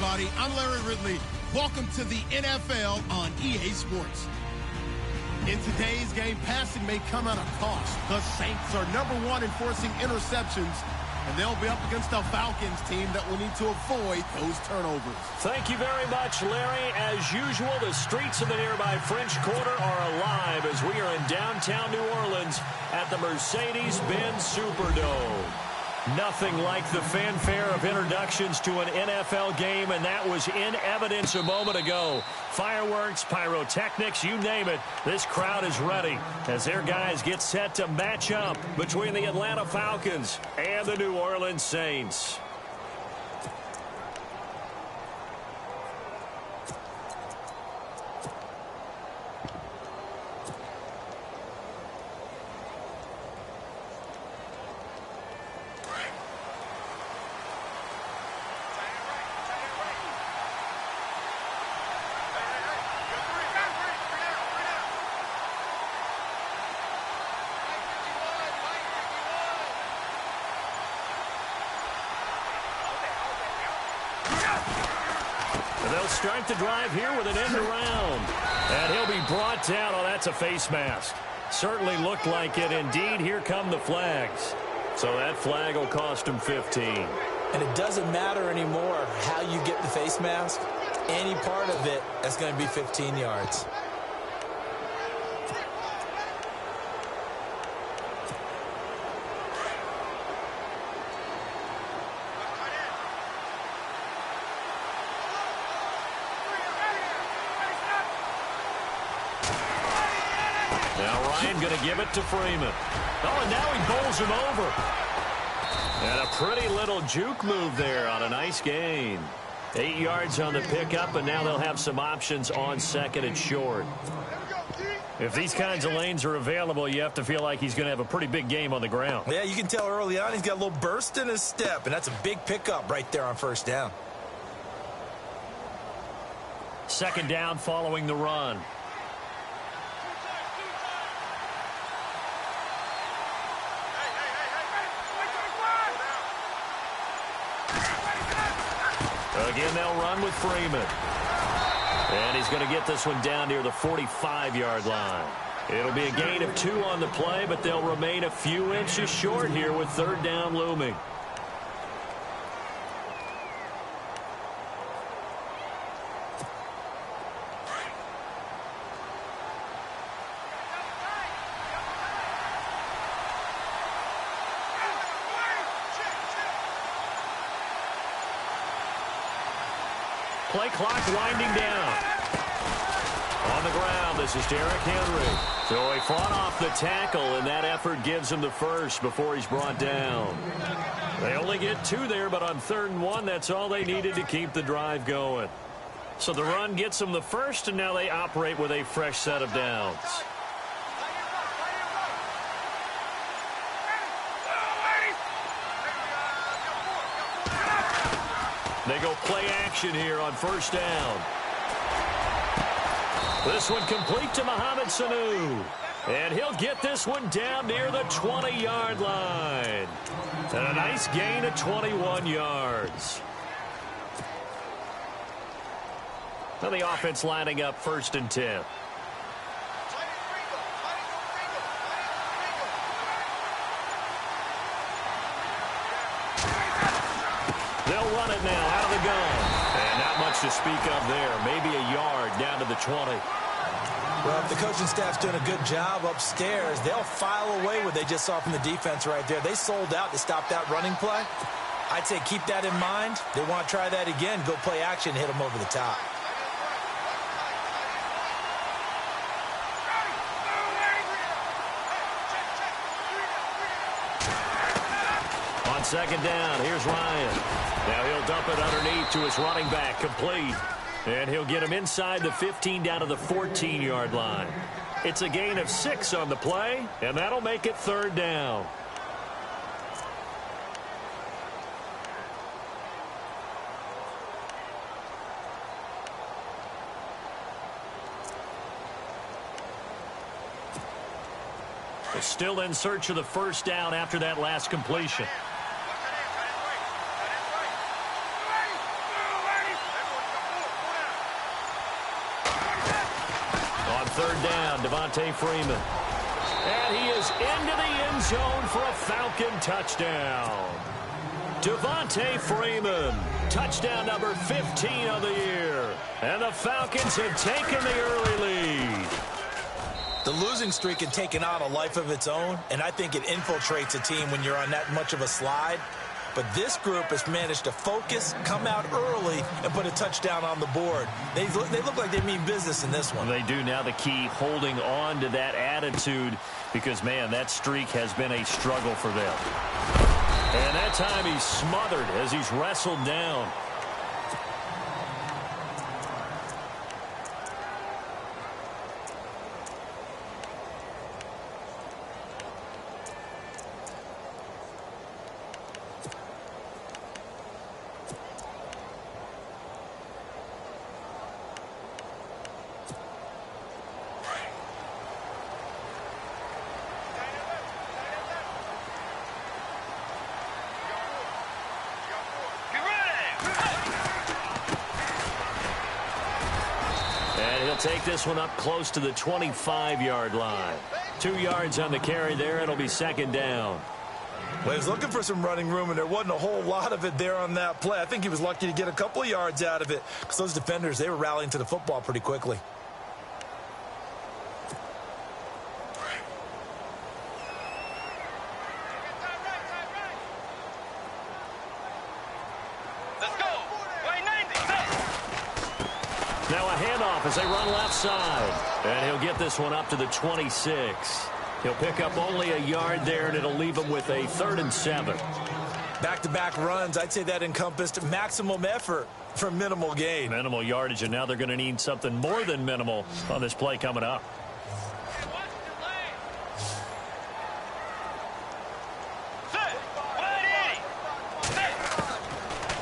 everybody. I'm Larry Ridley. Welcome to the NFL on EA Sports. In today's game, passing may come at a cost. The Saints are #1 in forcing interceptions, and they'll be up against a Falcons team that will need to avoid those turnovers. Thank you very much, Larry. As usual, the streets of the nearby French Quarter are alive as we are in downtown New Orleans at the Mercedes-Benz Superdome. Nothing like the fanfare of introductions to an NFL game, and that was in evidence a moment ago. Fireworks, pyrotechnics, you name it. This crowd is ready as their guys get set to match up between the Atlanta Falcons and the New Orleans Saints. They'll start the drive here with an end around. And he'll be brought down. Oh, that's a face mask. Certainly looked like it. Indeed, here come the flags. So that flag will cost him 15. And it doesn't matter anymore how you get the face mask. Any part of it, that's going to be 15 yards. Going to give it to Freeman. Oh, and now he bowls him over. And a pretty little juke move there on a nice gain. 8 yards on the pickup, and now they'll have some options on second and short. If these kinds of lanes are available, you have to feel like he's going to have a pretty big game on the ground. Yeah, you can tell early on he's got a little burst in his step, and that's a big pickup right there on first down. Second down following the run. Again, they'll run with Freeman. And he's going to get this one down near the 45-yard line. It'll be a gain of 2 on the play, but they'll remain a few inches short here with third down looming. Play clock winding down. On the ground, this is Derrick Henry. So he fought off the tackle, and that effort gives him the first before he's brought down. They only get 2 there, but on 3rd and 1, that's all they needed to keep the drive going. So the run gets them the first, and now they operate with a fresh set of downs. They go play action here on first down. This one complete to Mohamed Sanu. And he'll get this one down near the 20-yard line. And a nice gain of 21 yards. Now the offense lining up 1st and 10. They'll run it now out of the gun. And not much to speak of there. Maybe a yard down to the 20. Well, if the coaching staff's doing a good job upstairs, they'll file away what they just saw from the defense right there. They sold out to stop that running play. I'd say keep that in mind. They want to try that again. Go play action, hit them over the top. On second down, here's Ryan. Now he'll dump it underneath to his running back, complete. And he'll get him inside the 15 down to the 14-yard line. It's a gain of 6 on the play, and that'll make it 3rd down. They're still in search of the first down after that last completion. third down, Devontae Freeman. And he is into the end zone for a Falcon touchdown. Devontae Freeman, touchdown number 15 of the year. And the Falcons have taken the early lead. The losing streak had taken on a life of its own, and I think it infiltrates a team when you're on that much of a slide. But this group has managed to focus, come out early, and put a touchdown on the board. They look like they mean business in this one. They do. Now the key, holding on to that attitude, because, man, that streak has been a struggle for them. And that time he's smothered as he's wrestled down. Take this one up close to the 25-yard line. 2 yards on the carry there. It'll be second down. Well, he was looking for some running room, and there wasn't a whole lot of it there on that play. I think he was lucky to get a couple of yards out of it because those defenders, they were rallying to the football pretty quickly. As they run left side. And he'll get this one up to the 26. He'll pick up only a yard there, and it'll leave him with a 3rd and 7. Back-to-back runs, I'd say that encompassed maximum effort for minimal gain. Minimal yardage, and now they're going to need something more than minimal on this play coming up.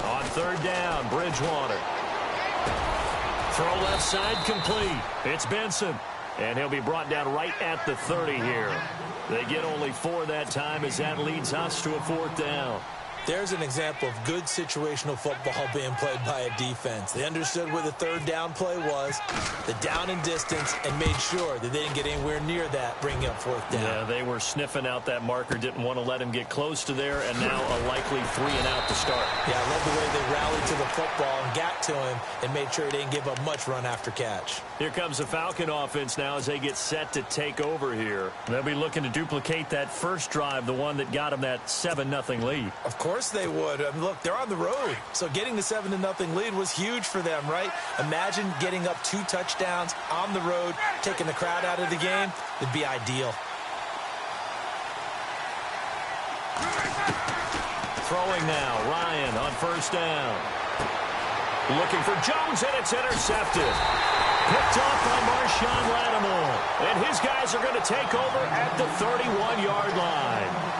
On 3rd down, Bridgewater. Throw left side complete. It's Benson. And he'll be brought down right at the 30 here. They get only 4 that time as that leads us to a 4th down. There's an example of good situational football being played by a defense. They understood where the 3rd down play was, the down and distance, and made sure that they didn't get anywhere near that, bringing up 4th down. Yeah, they were sniffing out that marker, didn't want to let him get close to there, and now a likely 3 and out to start. Yeah, I love the way they rallied to the football and got to him and made sure they didn't give up much run after catch. Here comes the Falcon offense now as they get set to take over here. They'll be looking to duplicate that first drive, the one that got them that 7-0 lead. Of course they would. I mean, look, they're on the road, so getting the 7-0 lead was huge for them, right? Imagine getting up 2 touchdowns on the road, taking the crowd out of the game. It'd be ideal. Throwing now, Ryan on 1st down. Looking for Jones, and it's intercepted. Picked off by Marshawn Lattimore. And his guys are going to take over at the 31-yard line.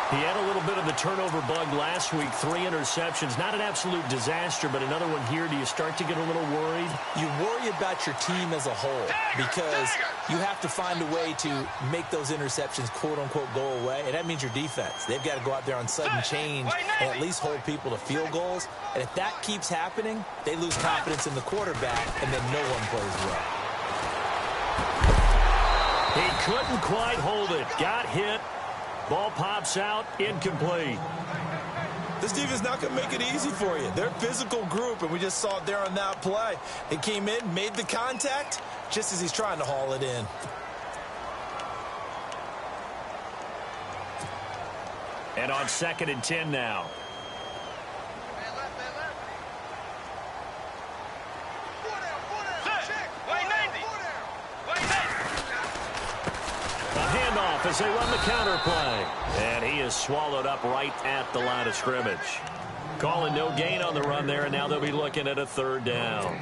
He had a little bit of the turnover bug last week, 3 interceptions. Not an absolute disaster, but another one here. Do you start to get a little worried? You worry about your team as a whole because you have to find a way to make those interceptions, quote-unquote, go away, and that means your defense. They've got to go out there on sudden change and at least hold people to field goals. And if that keeps happening, they lose confidence in the quarterback, and then no one plays well. He couldn't quite hold it. Got hit. Ball pops out, incomplete. This defense is not going to make it easy for you. They're a physical group, and we just saw it there on that play. They came in, made the contact, just as he's trying to haul it in. And on 2nd and 10 now. As they run the counter play. And he is swallowed up right at the line of scrimmage. Calling no gain on the run there, and now they'll be looking at a 3rd down.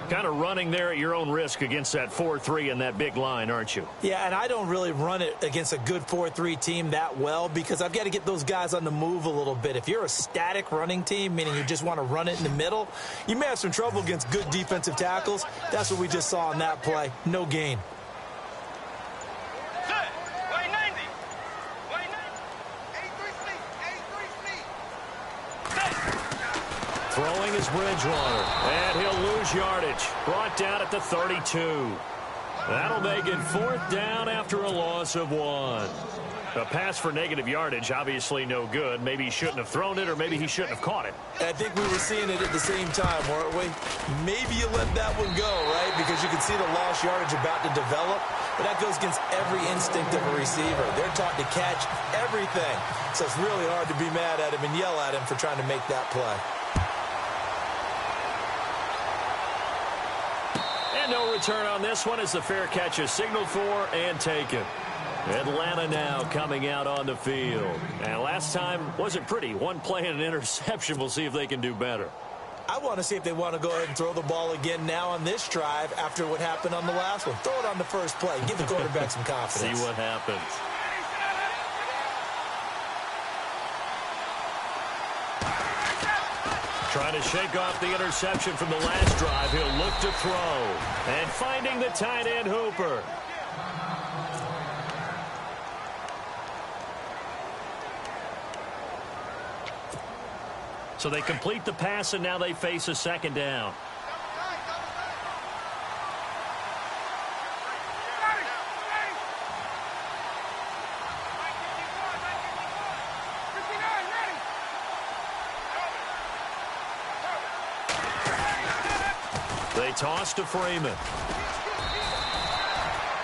Kind of running there at your own risk against that 4-3 and that big line, aren't you? Yeah, and I don't really run it against a good 4-3 team that well because I've got to get those guys on the move a little bit. If you're a static running team, meaning you just want to run it in the middle, you may have some trouble against good defensive tackles. That's what we just saw on that play. No gain. Throwing is Bridgewater, and he'll lose yardage. Brought down at the 32. That'll make it 4th down after a loss of 1. A pass for negative yardage, obviously no good. Maybe he shouldn't have thrown it, or maybe he shouldn't have caught it. I think we were seeing it at the same time, weren't we? Maybe you let that one go, right? Because you can see the lost yardage about to develop. But that goes against every instinct of a receiver. They're taught to catch everything. So it's really hard to be mad at him and yell at him for trying to make that play. And no return on this one as the fair catch is signaled for and taken. Atlanta now coming out on the field. And last time wasn't pretty. One play and an interception. We'll see if they can do better. I want to see if they want to go ahead and throw the ball again now on this drive after what happened on the last one. Throw it on the first play. Give the quarterback some confidence. See what happens. Trying to shake off the interception from the last drive. He'll look to throw. And finding the tight end Hooper. So they complete the pass, and now they face a 2nd down. They toss to Freeman.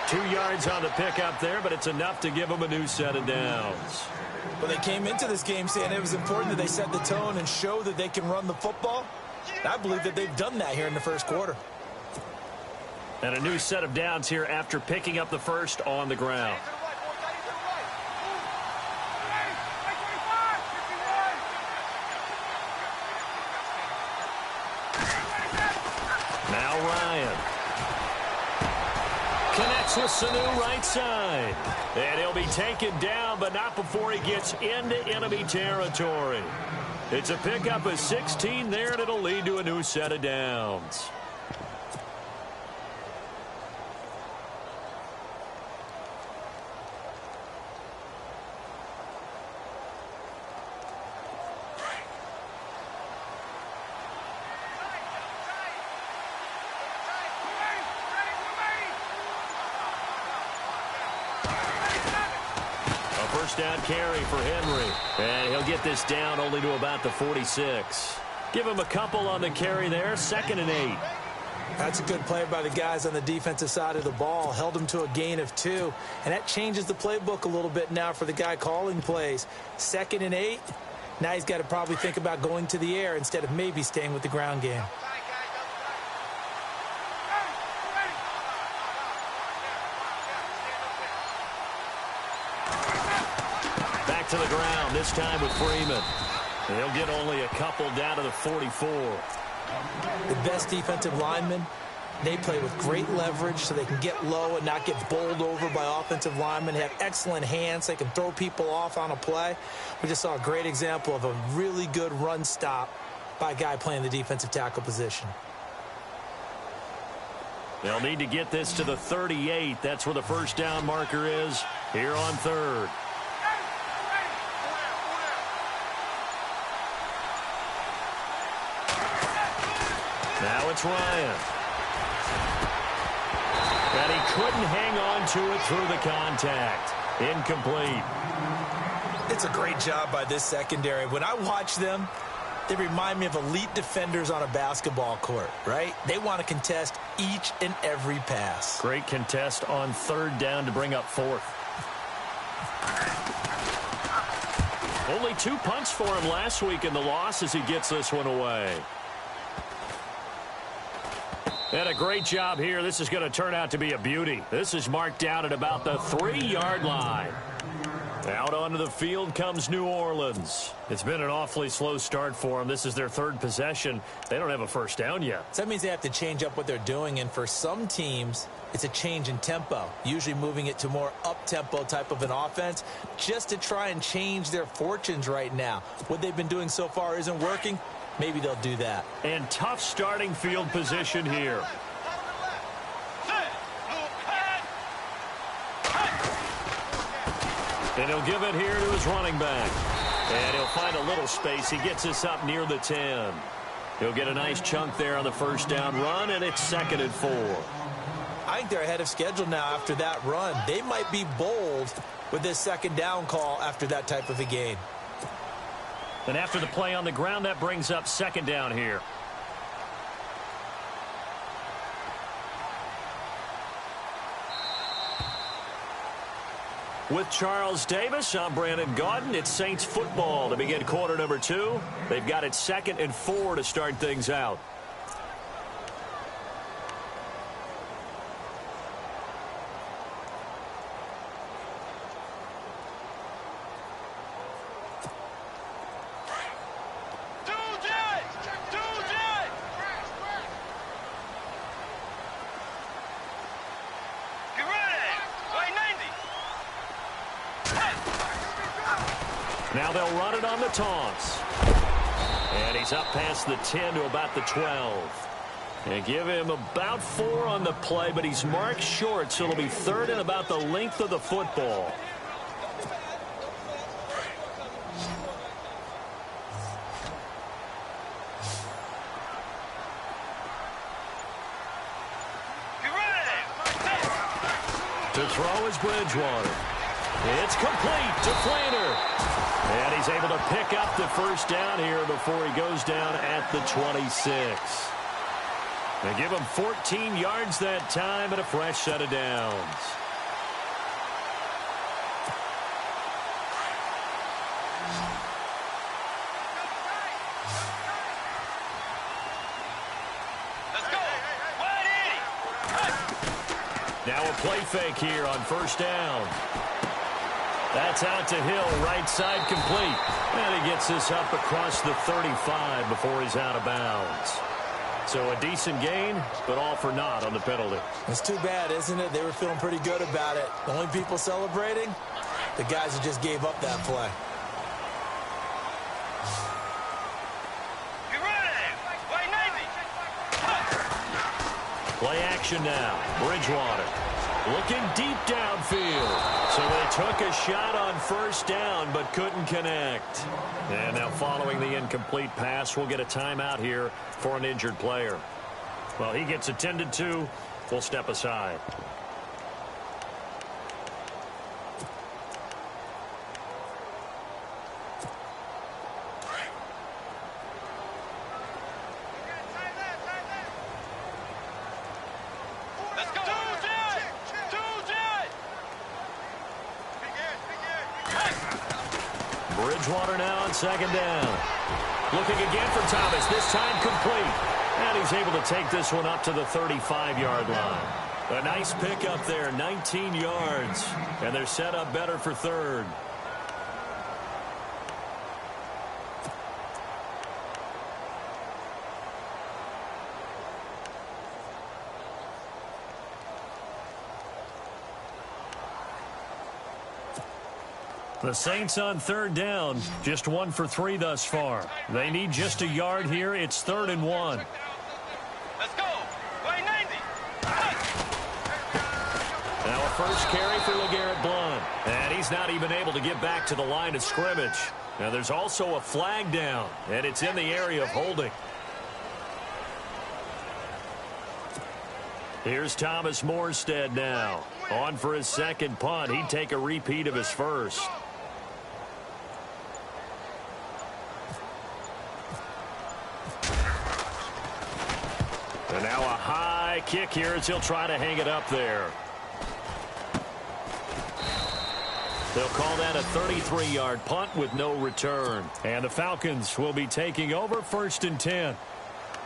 2 yards on the pickup there, but it's enough to give them a new set of downs. When they came into this game saying it was important that they set the tone and show that they can run the football, I believe that they've done that here in the first quarter. And a new set of downs here after picking up the first on the ground. Now Ryan. Connects with Sanu right side. And he'll be taken down, but not before he gets into enemy territory. It's a pickup of 16 there, and it'll lead to a new set of downs. First down carry for Henry. And he'll get this down only to about the 46. Give him a couple on the carry there. 2nd and 8. That's a good play by the guys on the defensive side of the ball. Held them to a gain of 2. And that changes the playbook a little bit now for the guy calling plays. 2nd and 8. Now he's got to probably think about going to the air instead of maybe staying with the ground game. To the ground, this time with Freeman. He'll get only a couple down to the 44. The best defensive linemen, they play with great leverage so they can get low and not get bowled over by offensive linemen. They have excellent hands. They can throw people off on a play. We just saw a great example of a really good run stop by a guy playing the defensive tackle position. They'll need to get this to the 38. That's where the first down marker is here on 3rd. Now it's Ryan. And he couldn't hang on to it through the contact. Incomplete. It's a great job by this secondary. When I watch them, they remind me of elite defenders on a basketball court, right? They want to contest each and every pass. Great contest on 3rd down to bring up 4th. Only 2 punts for him last week in the loss as he gets this one away. And a great job here. This is going to turn out to be a beauty. This is marked down at about the 3-yard line. Out onto the field comes New Orleans. It's been an awfully slow start for them. This is their 3rd possession. They don't have a first down yet. So that means they have to change up what they're doing, and for some teams, it's a change in tempo, usually moving it to more up-tempo type of an offense just to try and change their fortunes right now. What they've been doing so far isn't working. Maybe they'll do that. And tough starting field position here. And he'll give it here to his running back. And he'll find a little space. He gets us up near the 10. He'll get a nice chunk there on the first down run, and it's 2nd and 4. I think they're ahead of schedule now after that run. They might be bold with this second down call after that type of a gain. And after the play on the ground, that brings up second down here. With Charles Davis, I'm Brandon Gaudin. It's Saints football to begin quarter number 2. They've got it 2nd and 4 to start things out. Now they'll run it on the taunts. And he's up past the 10 to about the 12. And give him about 4 on the play, but he's marked short, so it'll be 3rd and about the length of the football. To throw is Bridgewater. It's complete to Flainer. And he's able to pick up the first down here before he goes down at the 26. They give him 14 yards that time and a fresh set of downs. Let's go. Now a play fake here on first down. That's out to Hill, right side complete. And he gets this up across the 35 before he's out of bounds. So a decent gain, but all for naught on the penalty. It's too bad, isn't it? They were feeling pretty good about it. The only people celebrating, the guys who just gave up that play. Play action now. Bridgewater looking deep downfield. So they took a shot on first down but couldn't connect. And now following the incomplete pass, we'll get a timeout here for an injured player. Well, he gets attended to. We'll step aside. Bridgewater now on second down. Looking again for Thomas, this time complete. And he's able to take this one up to the 35-yard line. A nice pickup there, 19 yards. And they're set up better for third. The Saints on third down, just 1 for 3 thus far. They need just a yard here. It's 3rd and 1. Let's go. Play 90. Now a first carry for LeGarrette Blount. And he's not even able to get back to the line of scrimmage. Now there's also a flag down, and it's in the area of holding. Here's Thomas Morstead now. On for his second punt. He'd take a repeat of his first. And now a high kick here as he'll try to hang it up there. They'll call that a 33-yard punt with no return. And the Falcons will be taking over 1st and 10.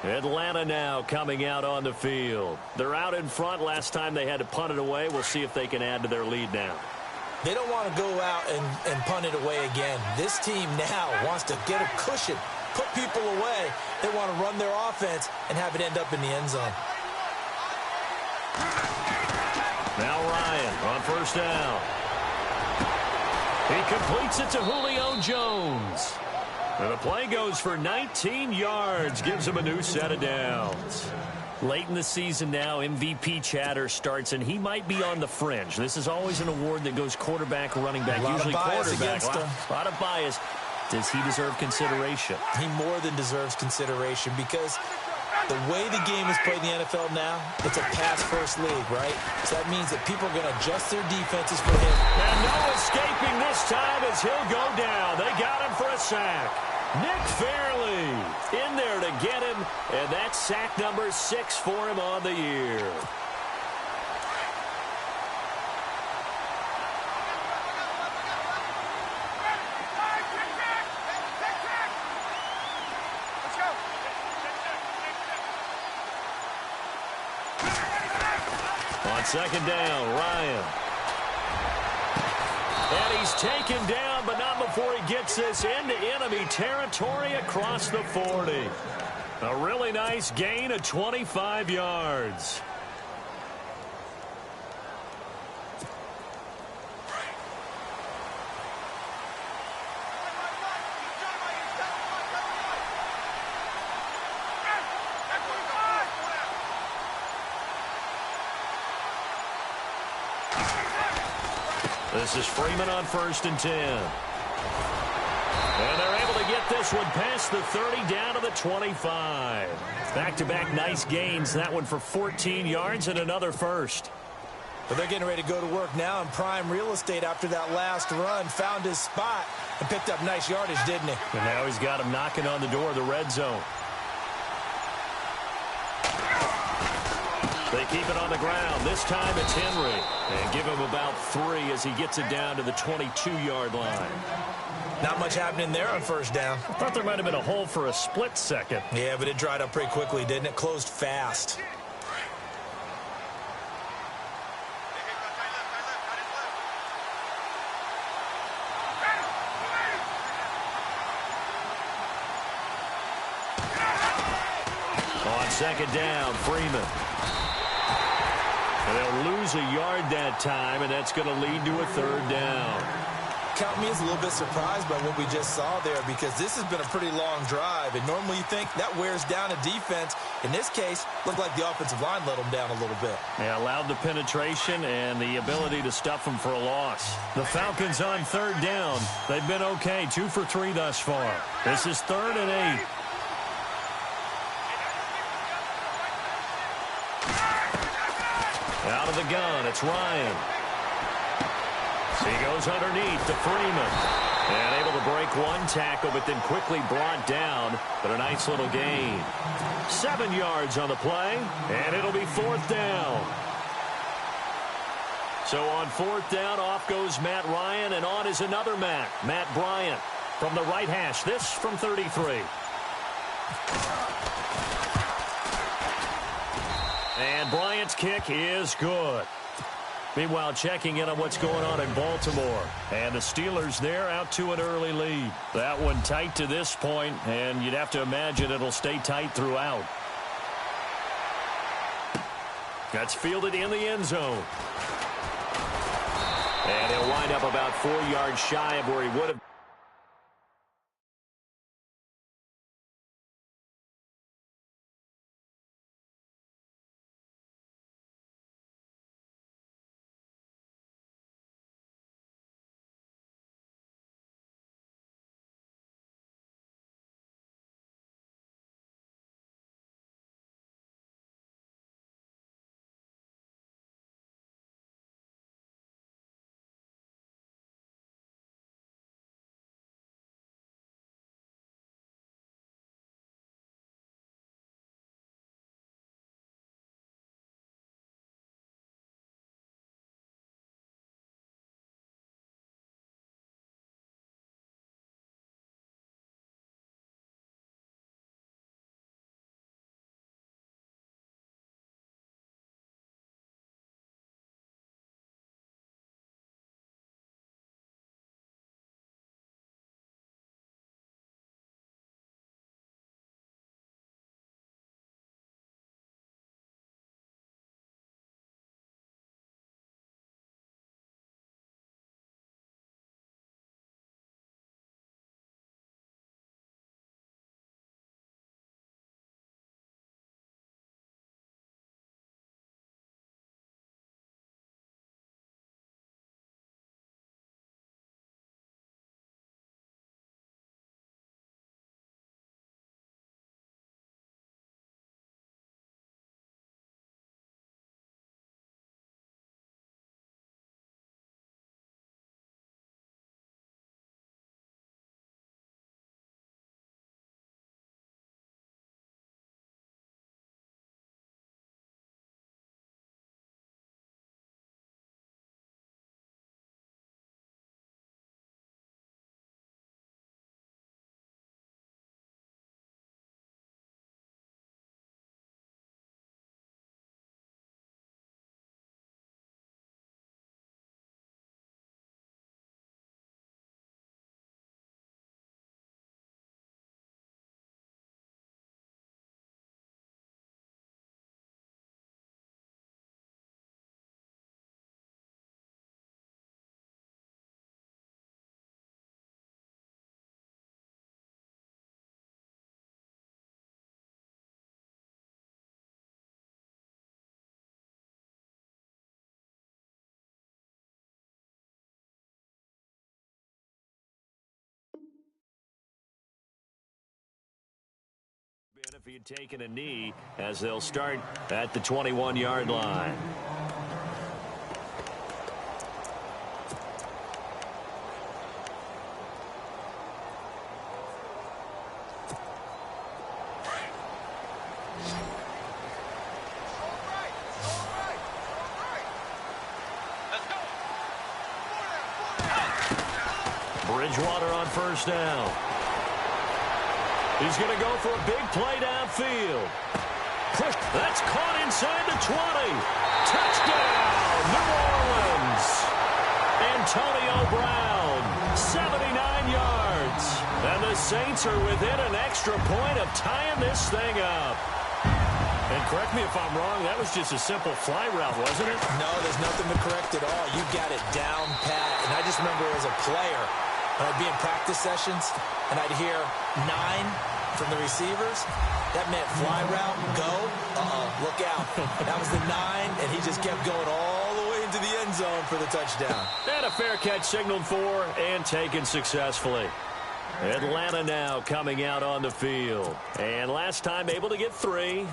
Atlanta now coming out on the field. They're out in front. Last time they had to punt it away. We'll see if they can add to their lead now. They don't want to go out and punt it away again. This team now wants to get a cushion, put people away. They want to run their offense and have it end up in the end zone. Now Ryan on first down. He completes it to Julio Jones. And the play goes for 19 yards, gives him a new set of downs. Late in the season now, MVP chatter starts, and he might be on the fringe. This is always an award that goes quarterback, running back, usually quarterback. A lot of bias. Does he deserve consideration? He more than deserves consideration because The way the game is played in the NFL now, it's a pass-first league, right? So that means that people are going to adjust their defenses for him. And no escaping this time as he'll go down. They got him for a sack. Nick Fairley in there to get him, and that's sack number 6 for him on the year. On second down, Ryan. And he's taken down, but not before he gets this into enemy territory across the 40. A really nice gain of 25 yards. This is Freeman on 1st and 10. And they're able to get this one past the 30 down to the 25. Back-to-back nice gains. That one for 14 yards and another first. But they're getting ready to go to work now in prime real estate after that last run. Found his spot and picked up nice yardage, didn't he? And now he's got him knocking on the door of the red zone. They keep it on the ground. This time it's Henry. And give him about 3 as he gets it down to the 22-yard line. Not much happening there on 1st down. I thought there might have been a hole for a split second. Yeah, but it dried up pretty quickly, didn't it? Closed fast. On second down, Freeman. And they'll lose a yard that time, and that's going to lead to a 3rd down. Count me as a little bit surprised by what we just saw there, because this has been a pretty long drive, and normally you think that wears down a defense. In this case, looked like the offensive line let them down a little bit. They allowed the penetration and the ability to stuff them for a loss. The Falcons on 3rd down. They've been okay, 2 for 3 thus far. This is 3rd and 8. Out of the gun, it's Ryan. He goes underneath to Freeman. And able to break one tackle, but then quickly brought down. But a nice little gain. 7 yards on the play, and it'll be 4th down. So on 4th down, off goes Matt Ryan, and on is another Matt Bryant from the right hash. This from 33. And Bryant's kick is good. Meanwhile, checking in on what's going on in Baltimore. And the Steelers there out to an early lead. That one tight to this point, and you'd have to imagine it'll stay tight throughout. That's fielded in the end zone. And he'll wind up about 4 yards shy of where he would have if he had taken a knee, as they'll start at the 21-yard line. Bridgewater on first down. He's going to go for a big play downfield. Push. That's caught inside the 20. Touchdown, New Orleans. Antonio Brown, 79 yards. And the Saints are within an extra point of tying this thing up. And correct me if I'm wrong, that was just a simple fly route, wasn't it? No, there's nothing to correct at all. You got it down pat. And I just remember as a player, I'd be in practice sessions, and I'd hear 9 from the receivers. That meant fly route, go, look out. That was the 9, and he just kept going all the way into the end zone for the touchdown. And a fair catch signaled for and taken successfully. Atlanta now coming out on the field. And last time able to get 3.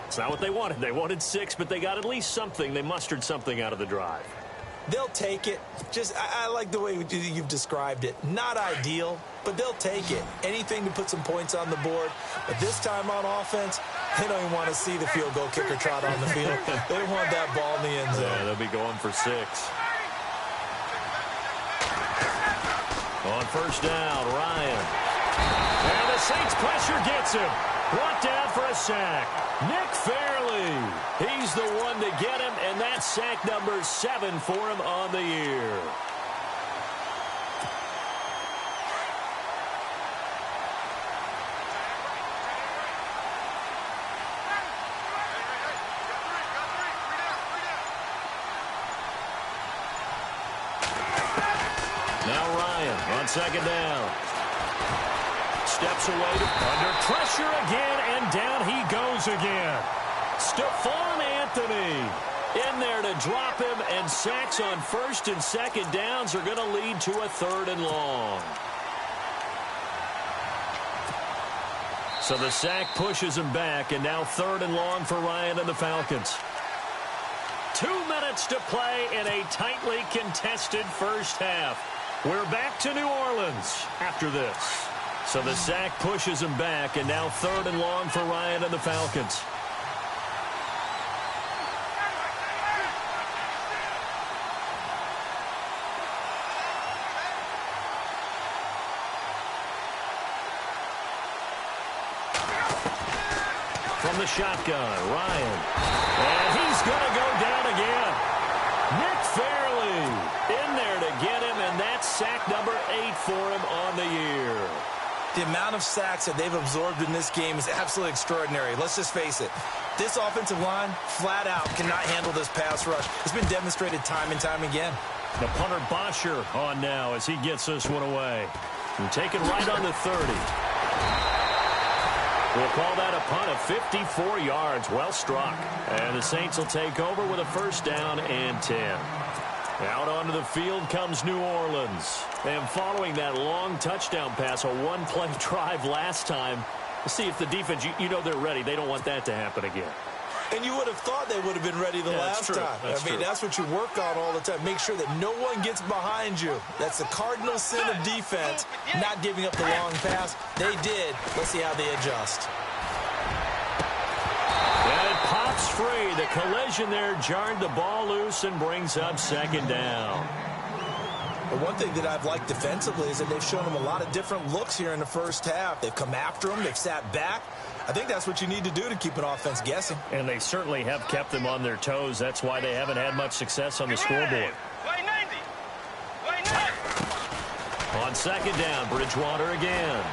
It's not what they wanted. They wanted 6, but they got at least something. They mustered something out of the drive. They'll take it. Just, I like the way you've described it. Not ideal, but they'll take it. Anything to put some points on the board. But this time on offense, they don't even want to see the field goal kicker trot on the field. They want that ball in the end zone. Yeah, they'll be going for 6. On first down, Ryan. And the Saints pressure gets him. Brought down for a sack. Nick Fairley. He's the one to get him, and that's sack number 7 for him on the year. Now Ryan on second down. Steps away under pressure again, and down he goes again. Stephon Anthony in there to drop him, and sacks on first and second downs are going to lead to a 3rd and long. So the sack pushes him back, and now 3rd and long for Ryan and the Falcons. 2 minutes to play in a tightly contested first half. We're back to New Orleans after this. So the sack pushes him back, and now 3rd and long for Ryan and the Falcons. From the shotgun, Ryan. And he's going to go down again. Nick Fairley in there to get him, and that's sack number 8 for him on the year. The amount of sacks that they've absorbed in this game is absolutely extraordinary. Let's just face it. This offensive line, flat out, cannot handle this pass rush. It's been demonstrated time and time again. The punter Bosher on now as he gets this one away. And taken right on the 30. We'll call that a punt of 54 yards. Well struck. And the Saints will take over with a first down and 10. Out onto the field comes New Orleans. And following that long touchdown pass, a one-play drive last time, we'll see if the defense, you know they're ready. They don't want that to happen again. And you would have thought they would have been ready the last time. That's what you work on all the time. Make sure that no one gets behind you. That's the cardinal sin of defense, not giving up the long pass. They did. Let's see how they adjust. And it pops free. The collision there jarred the ball loose and brings up second down. But one thing that I've liked defensively is that they've shown them a lot of different looks here in the first half. They've come after them. They've sat back. I think that's what you need to do to keep an offense guessing. And they certainly have kept them on their toes. That's why they haven't had much success on the scoreboard. On second down, Bridgewater again.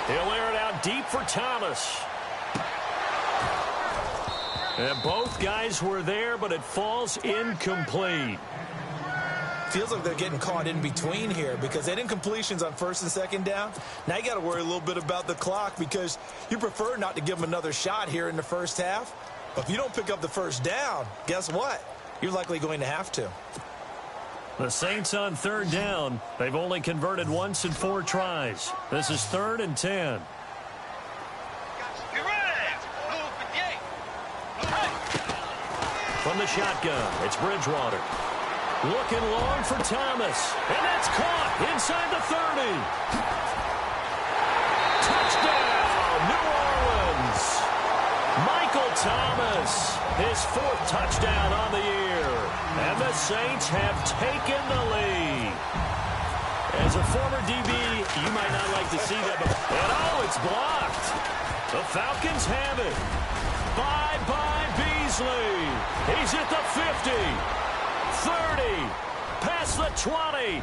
He'll air it out deep for Thomas. And both guys were there, but it falls incomplete. Feels like they're getting caught in between here because they didn't incompletions on first and second down. Now you got to worry a little bit about the clock because you prefer not to give them another shot here in the first half. But if you don't pick up the first down, guess what? You're likely going to have to. The Saints on third down. They've only converted once in 4 tries. This is 3rd and 10. From the shotgun, it's Bridgewater. Looking long for Thomas. And that's caught inside the 30. Touchdown, New Orleans. Michael Thomas, his 4th touchdown on the year. And the Saints have taken the lead. As a former DB, you might not like to see that. And it's blocked. The Falcons have it. Bye-bye Beasley. He's at the 50. 30, past the 20,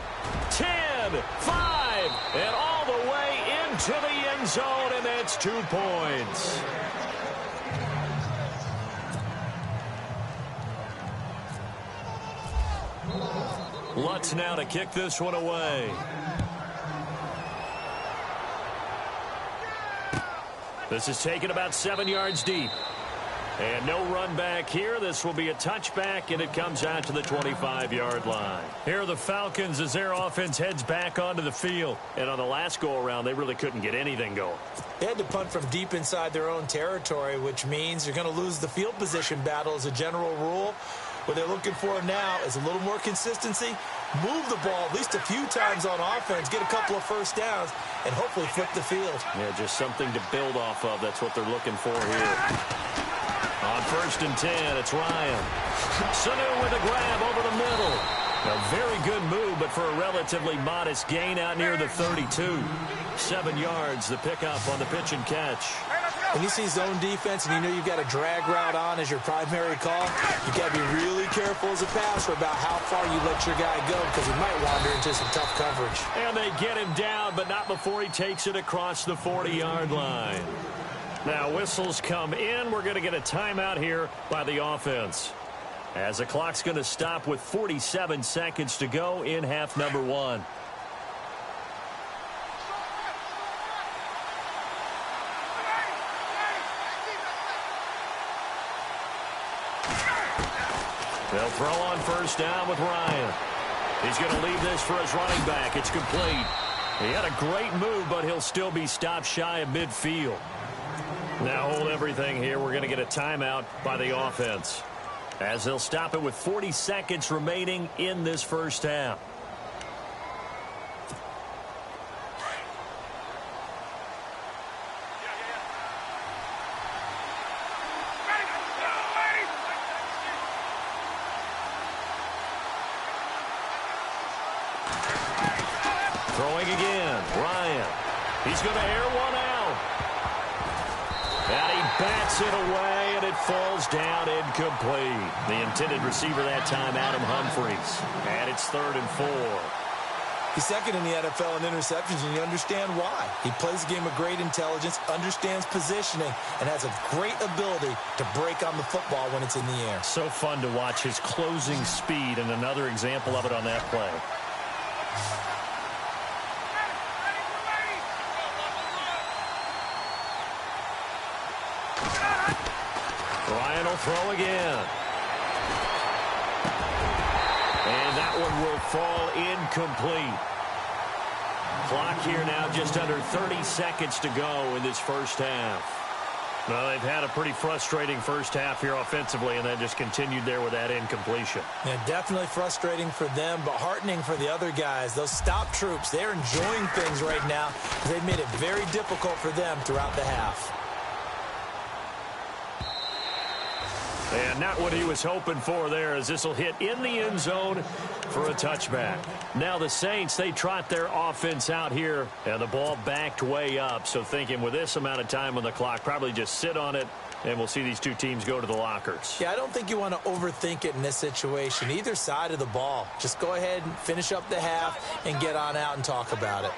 10, 5, and all the way into the end zone, and that's 2 points. Lutz now to kick this one away. This is taken about 7 yards deep. And no run back here. This will be a touchback, and it comes out to the 25-yard line. Here are the Falcons as their offense heads back onto the field. And on the last go-around, they really couldn't get anything going. They had to punt from deep inside their own territory, which means you're going to lose the field position battle as a general rule. What they're looking for now is a little more consistency, move the ball at least a few times on offense, get a couple of first downs, and hopefully flip the field. Yeah, just something to build off of. That's what they're looking for here. On 1st and 10, it's Ryan. Sanu with a grab over the middle. A very good move, but for a relatively modest gain out near the 32. 7 yards, the pickup on the pitch and catch. When you see zone defense and you know you've got a drag route on as your primary call, you've got to be really careful as a passer about how far you let your guy go because he might wander into some tough coverage. And they get him down, but not before he takes it across the 40-yard line. Now whistles come in. We're going to get a timeout here by the offense, as the clock's going to stop with 47 seconds to go in half number 1. They'll throw on 1st down with Ryan. He's going to leave this for his running back. It's complete. He had a great move, but he'll still be stopped shy of midfield. Now hold everything here. We're going to get a timeout by the offense, as they'll stop it with 40 seconds remaining in this first half. Throwing again, Ryan. He's going to air one out. And he bats it away, and it falls down incomplete. The intended receiver that time, Adam Humphries. And it's 3rd and 4. He's second in the NFL in interceptions, and you understand why. He plays a game of great intelligence, understands positioning, and has a great ability to break on the football when it's in the air. So fun to watch his closing speed, and another example of it on that play. Ryan will throw again. And that one will fall incomplete. Clock here now just under 30 seconds to go in this first half. Well, they've had a pretty frustrating first half here offensively, and then just continued there with that incompletion. Yeah, definitely frustrating for them, but heartening for the other guys. Those stop troops, they're enjoying things right now. They've made it very difficult for them throughout the half. And not what he was hoping for there, as this will hit in the end zone for a touchback. Now the Saints, they trot their offense out here, and the ball backed way up. So thinking with this amount of time on the clock, probably just sit on it, and we'll see these two teams go to the lockers. Yeah, I don't think you want to overthink it in this situation. Either side of the ball. Just go ahead and finish up the half and get on out and talk about it.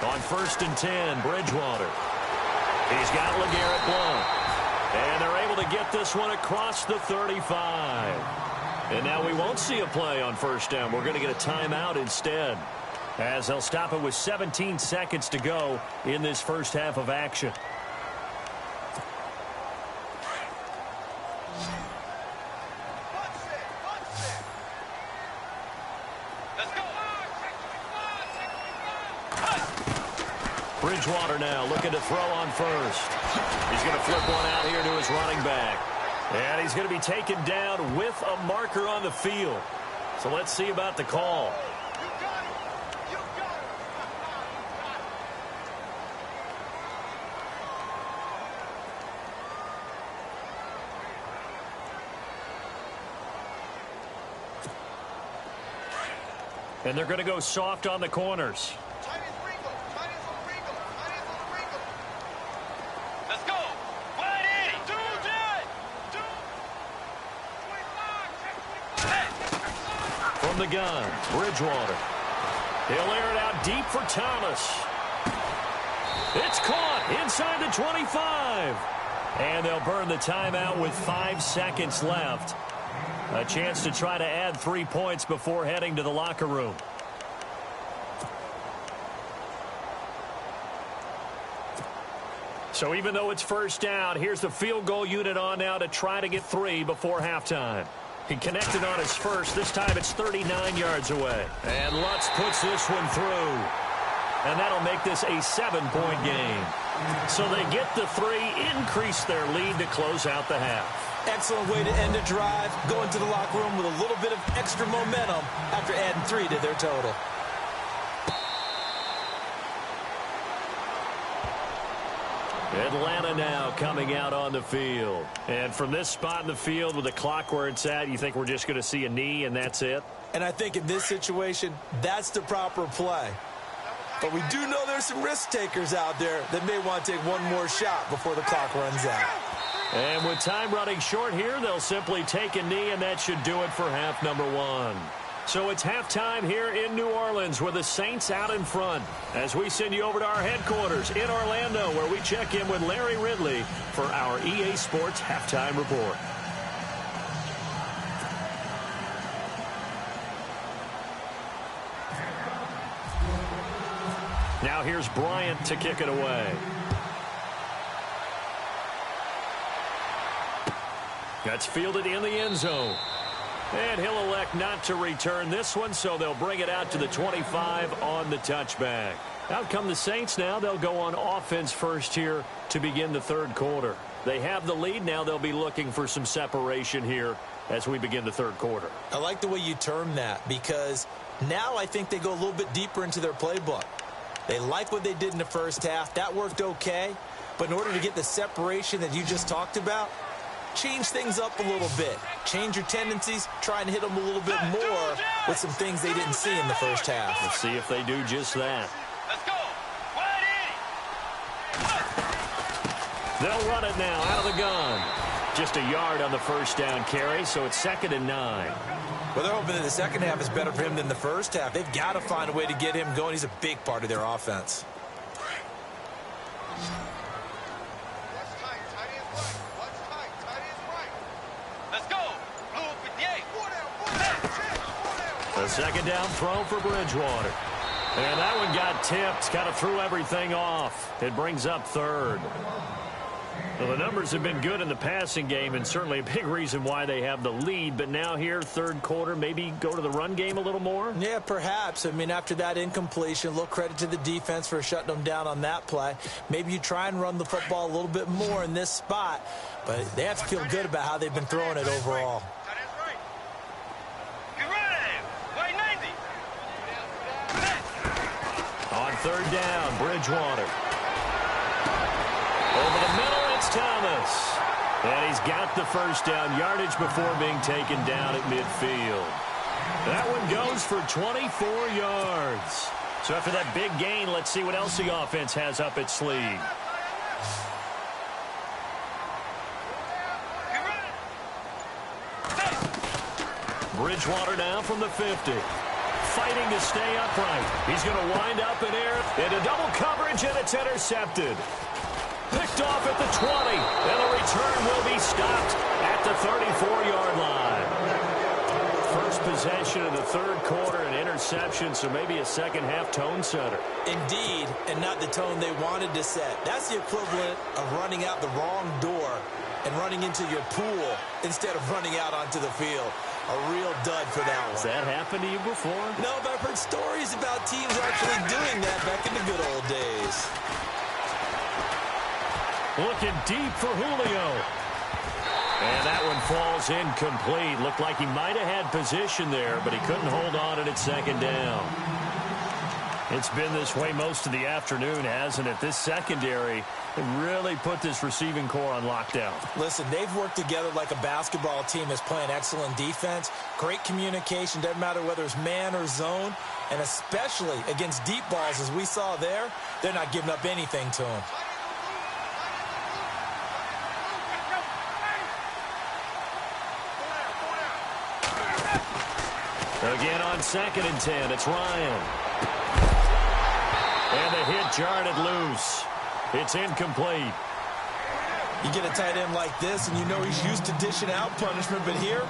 On 1st and 10, Bridgewater. He's got LeGarrette Blount. And they're able to get this one across the 35. And now we won't see a play on 1st down. We're going to get a timeout instead, as they'll stop it with 17 seconds to go in this first half of action. Bridgewater now looking to throw on first. He's going to flip one out here to his running back. And he's going to be taken down with a marker on the field. So let's see about the call. And they're going to go soft on the corners. Let's go. From the gun, Bridgewater. He'll air it out deep for Thomas. It's caught inside the 25. And they'll burn the timeout with 5 seconds left. A chance to try to add 3 points before heading to the locker room. So even though it's first down, here's the field goal unit on now to try to get 3 before halftime. He connected on his first. This time it's 39 yards away. And Lutz puts this one through. And that'll make this a 7-point game. So they get the 3, increase their lead to close out the half. Excellent way to end a drive. Go into the locker room with a little bit of extra momentum after adding 3 to their total. Atlanta now coming out on the field. And from this spot in the field with the clock where it's at, you think we're just going to see a knee and that's it? And I think in this situation, that's the proper play. But we do know there's some risk takers out there that may want to take one more shot before the clock runs out. And with time running short here, they'll simply take a knee, and that should do it for half number 1. So it's halftime here in New Orleans with the Saints out in front as we send you over to our headquarters in Orlando where we check in with Larry Ridley for our EA Sports Halftime Report. Now here's Bryant to kick it away. That's fielded in the end zone. And he'll elect not to return this one, so they'll bring it out to the 25 on the touchback. Out come the Saints now. They'll go on offense first here to begin the third quarter. They have the lead. Now they'll be looking for some separation here as we begin the third quarter. I like the way you term that because now I think they go a little bit deeper into their playbook. They like what they did in the first half. That worked okay. But in order to get the separation that you just talked about, change things up a little bit. Change your tendencies. Try and hit them a little bit more with some things they didn't see in the first half. Let's see if they do just that. Let's go. They'll run it now out of the gun. Just a yard on the first down carry, so it's 2nd and 9. Well, they're hoping that the second half is better for him than the first half. They've got to find a way to get him going. He's a big part of their offense. A second down throw for Bridgewater. And that one got tipped, kind of threw everything off. It brings up 3rd. Well, the numbers have been good in the passing game and certainly a big reason why they have the lead. But now here, third quarter, maybe go to the run game a little more? Yeah, perhaps. I mean, after that incompletion, a little credit to the defense for shutting them down on that play. Maybe you try and run the football a little bit more in this spot. But they have to feel good about how they've been throwing it overall. On third down, Bridgewater. Over the middle, it's Thomas. And he's got the first down yardage before being taken down at midfield. That one goes for 24 yards. So after that big gain, let's see what else the offense has up its sleeve. Bridgewater now from the 50. Fighting to stay upright. He's going to wind up in air into double coverage, and it's intercepted. Picked off at the 20, and the return will be stopped at the 34-yard line. First possession of the third quarter, an interception, so maybe a second-half tone setter. Indeed, and not the tone they wanted to set. That's the equivalent of running out the wrong door and running into your pool instead of running out onto the field. A real dud for that one. Has that happened to you before? No, but I've heard stories about teams actually doing that back in the good old days. Looking deep for Julio. And that one falls incomplete. Looked like he might have had position there, but he couldn't hold on at second down. It's been this way most of the afternoon, hasn't it? This secondary really put this receiving core on lockdown. Listen, they've worked together like a basketball team that's playing excellent defense. Great communication, doesn't matter whether it's man or zone. And especially against deep balls, as we saw there, they're not giving up anything to them. Again on 2nd and 10, it's Ryan. And the hit jarred it loose. It's incomplete. You get a tight end like this, and you know he's used to dishing out punishment, but here,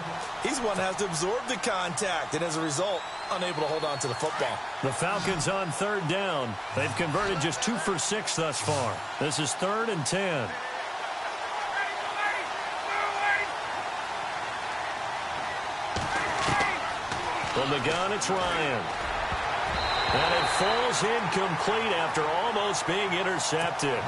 he's one that has to absorb the contact, and as a result, unable to hold on to the football. The Falcons on 3rd down. They've converted just 2 for 6 thus far. This is 3rd and 10. From the gun, it's Ryan. And it falls incomplete after almost being intercepted.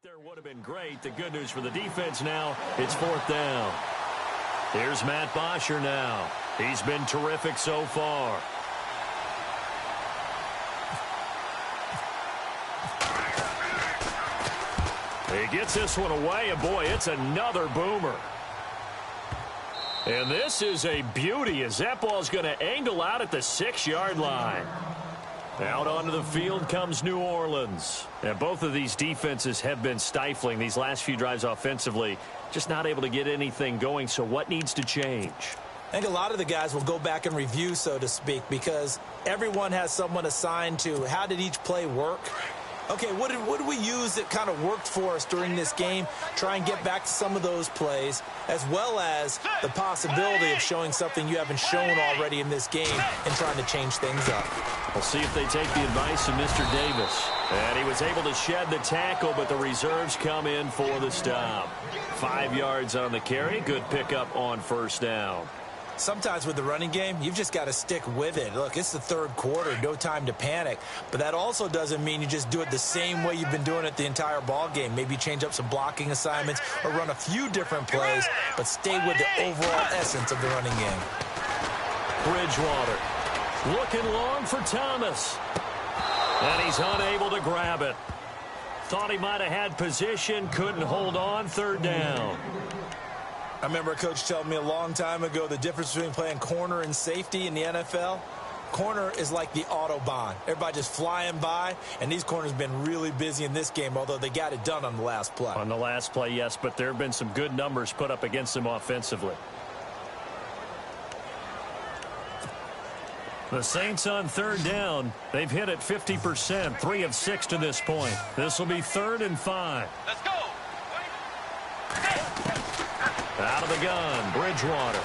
There would have been great. The good news for the defense now, it's 4th down. Here's Matt Bosher now. He's been terrific so far. He gets this one away, and boy, it's another boomer. And this is a beauty as that ball's going to angle out at the 6-yard line. Out onto the field comes New Orleans. And both of these defenses have been stifling these last few drives offensively. Just not able to get anything going, so what needs to change? I think a lot of the guys will go back and review, so to speak, because everyone has someone assigned to how did each play work. Okay, what did we use that kind of worked for us during this game? Try and get back to some of those plays, as well as the possibility of showing something you haven't shown already in this game and trying to change things up. We'll see if they take the advice of Mr. Davis. And he was able to shed the tackle, but the reserves come in for the stop. 5 yards on the carry. Good pickup on 1st down. Sometimes with the running game, you've just got to stick with it. Look, it's the 3rd quarter, no time to panic. But that also doesn't mean you just do it the same way you've been doing it the entire ball game. Maybe change up some blocking assignments or run a few different plays, but stay with the overall essence of the running game. Bridgewater looking long for Thomas. And he's unable to grab it. Thought he might have had position, couldn't hold on, 3rd down. I remember a coach telling me a long time ago the difference between playing corner and safety in the NFL. Corner is like the Autobahn. Everybody just flying by, and these corners have been really busy in this game, although they got it done on the last play. On the last play, yes, but there have been some good numbers put up against them offensively. The Saints on 3rd down. They've hit it 50%, 3 of 6 to this point. This will be 3rd and 5. Let's go. Out of the gun, Bridgewater.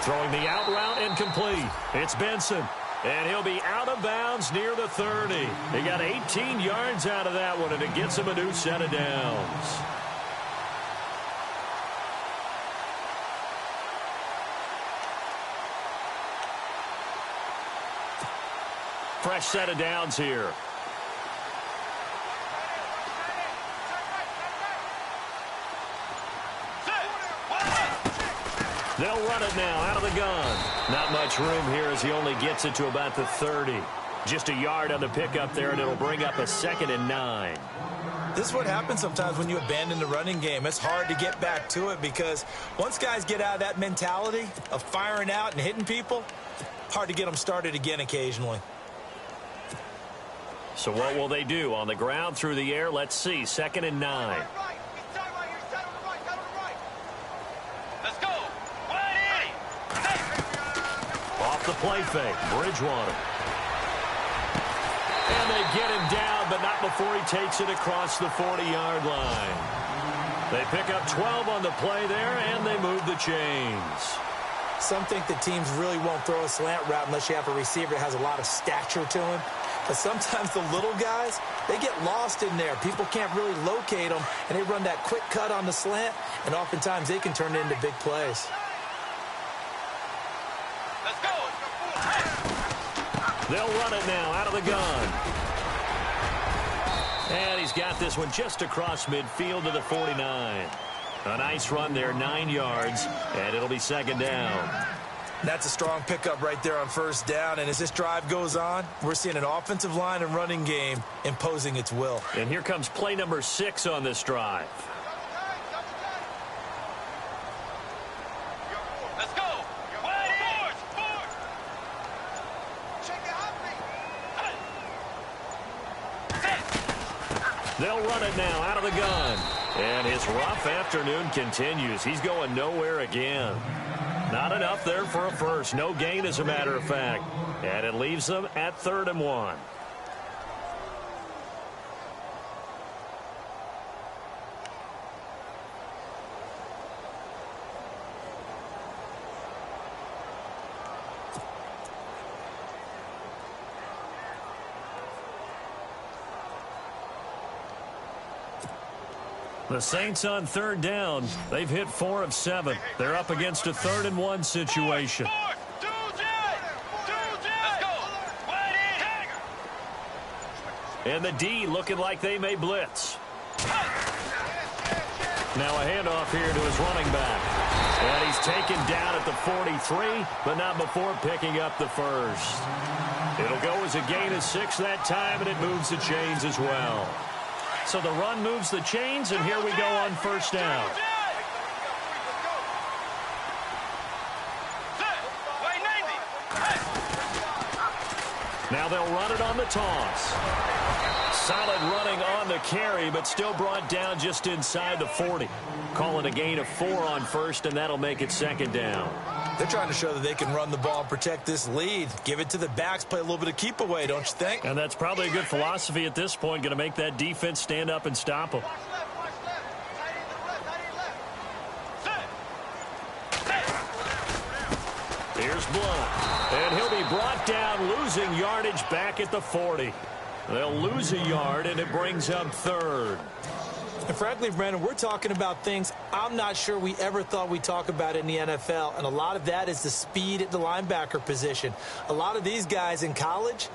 Throwing the out route incomplete. It's Benson. And he'll be out of bounds near the 30. He got 18 yards out of that one, and it gets him a new set of downs. Fresh set of downs here. They'll run it now out of the gun. Not much room here as he only gets it to about the 30. Just a yard on the pickup there, and it'll bring up a 2nd and 9. This is what happens sometimes when you abandon the running game. It's hard to get back to it because once guys get out of that mentality of firing out and hitting people, hard to get them started again occasionally. So what will they do? On the ground, through the air, let's see. 2nd and 9. Let's go. 180. the play fake. Bridgewater. And they get him down, but not before he takes it across the 40-yard line. They pick up 12 on the play there, and they move the chains. Some think that teams really won't throw a slant route unless you have a receiver that has a lot of stature to him. But sometimes the little guys, they get lost in there. People can't really locate them, and they run that quick cut on the slant, and oftentimes they can turn it into big plays. Let's go. They'll run it now out of the gun. And he's got this one just across midfield to the 49. A nice run there, 9 yards, and it'll be second down. That's a strong pickup right there on first down, and as this drive goes on, we're seeing an offensive line and running game imposing its will. And here comes play number 6 on this drive. Let's go. They'll run it now out of the gun. And his rough afternoon continues. He's going nowhere again. Not enough there for a first. No gain, as a matter of fact. And it leaves them at 3rd and 1. The Saints on 3rd down. They've hit 4 of 7. They're up against a 3rd and 1 situation. And the D looking like they may blitz. Now a handoff here to his running back. And he's taken down at the 43, but not before picking up the first. It'll go as a gain of 6 that time, and it moves the chains as well. So the run moves the chains, and here we go on first down. Now they'll run it on the toss. Solid running on the carry, but still brought down just inside the 40. Call it a gain of 4 on first, and that'll make it second down. They're trying to show that they can run the ball and protect this lead. Give it to the backs, play a little bit of keep away, don't you think? And that's probably a good philosophy at this point, going to make that defense stand up and stop them. Here's Blunt. And he'll be brought down, losing yardage back at the 40. They'll lose a yard, and it brings up 3rd. And frankly, Brandon, we're talking about things I'm not sure we ever thought we'd talk about in the NFL, and a lot of that is the speed at the linebacker position. A lot of these guys in college,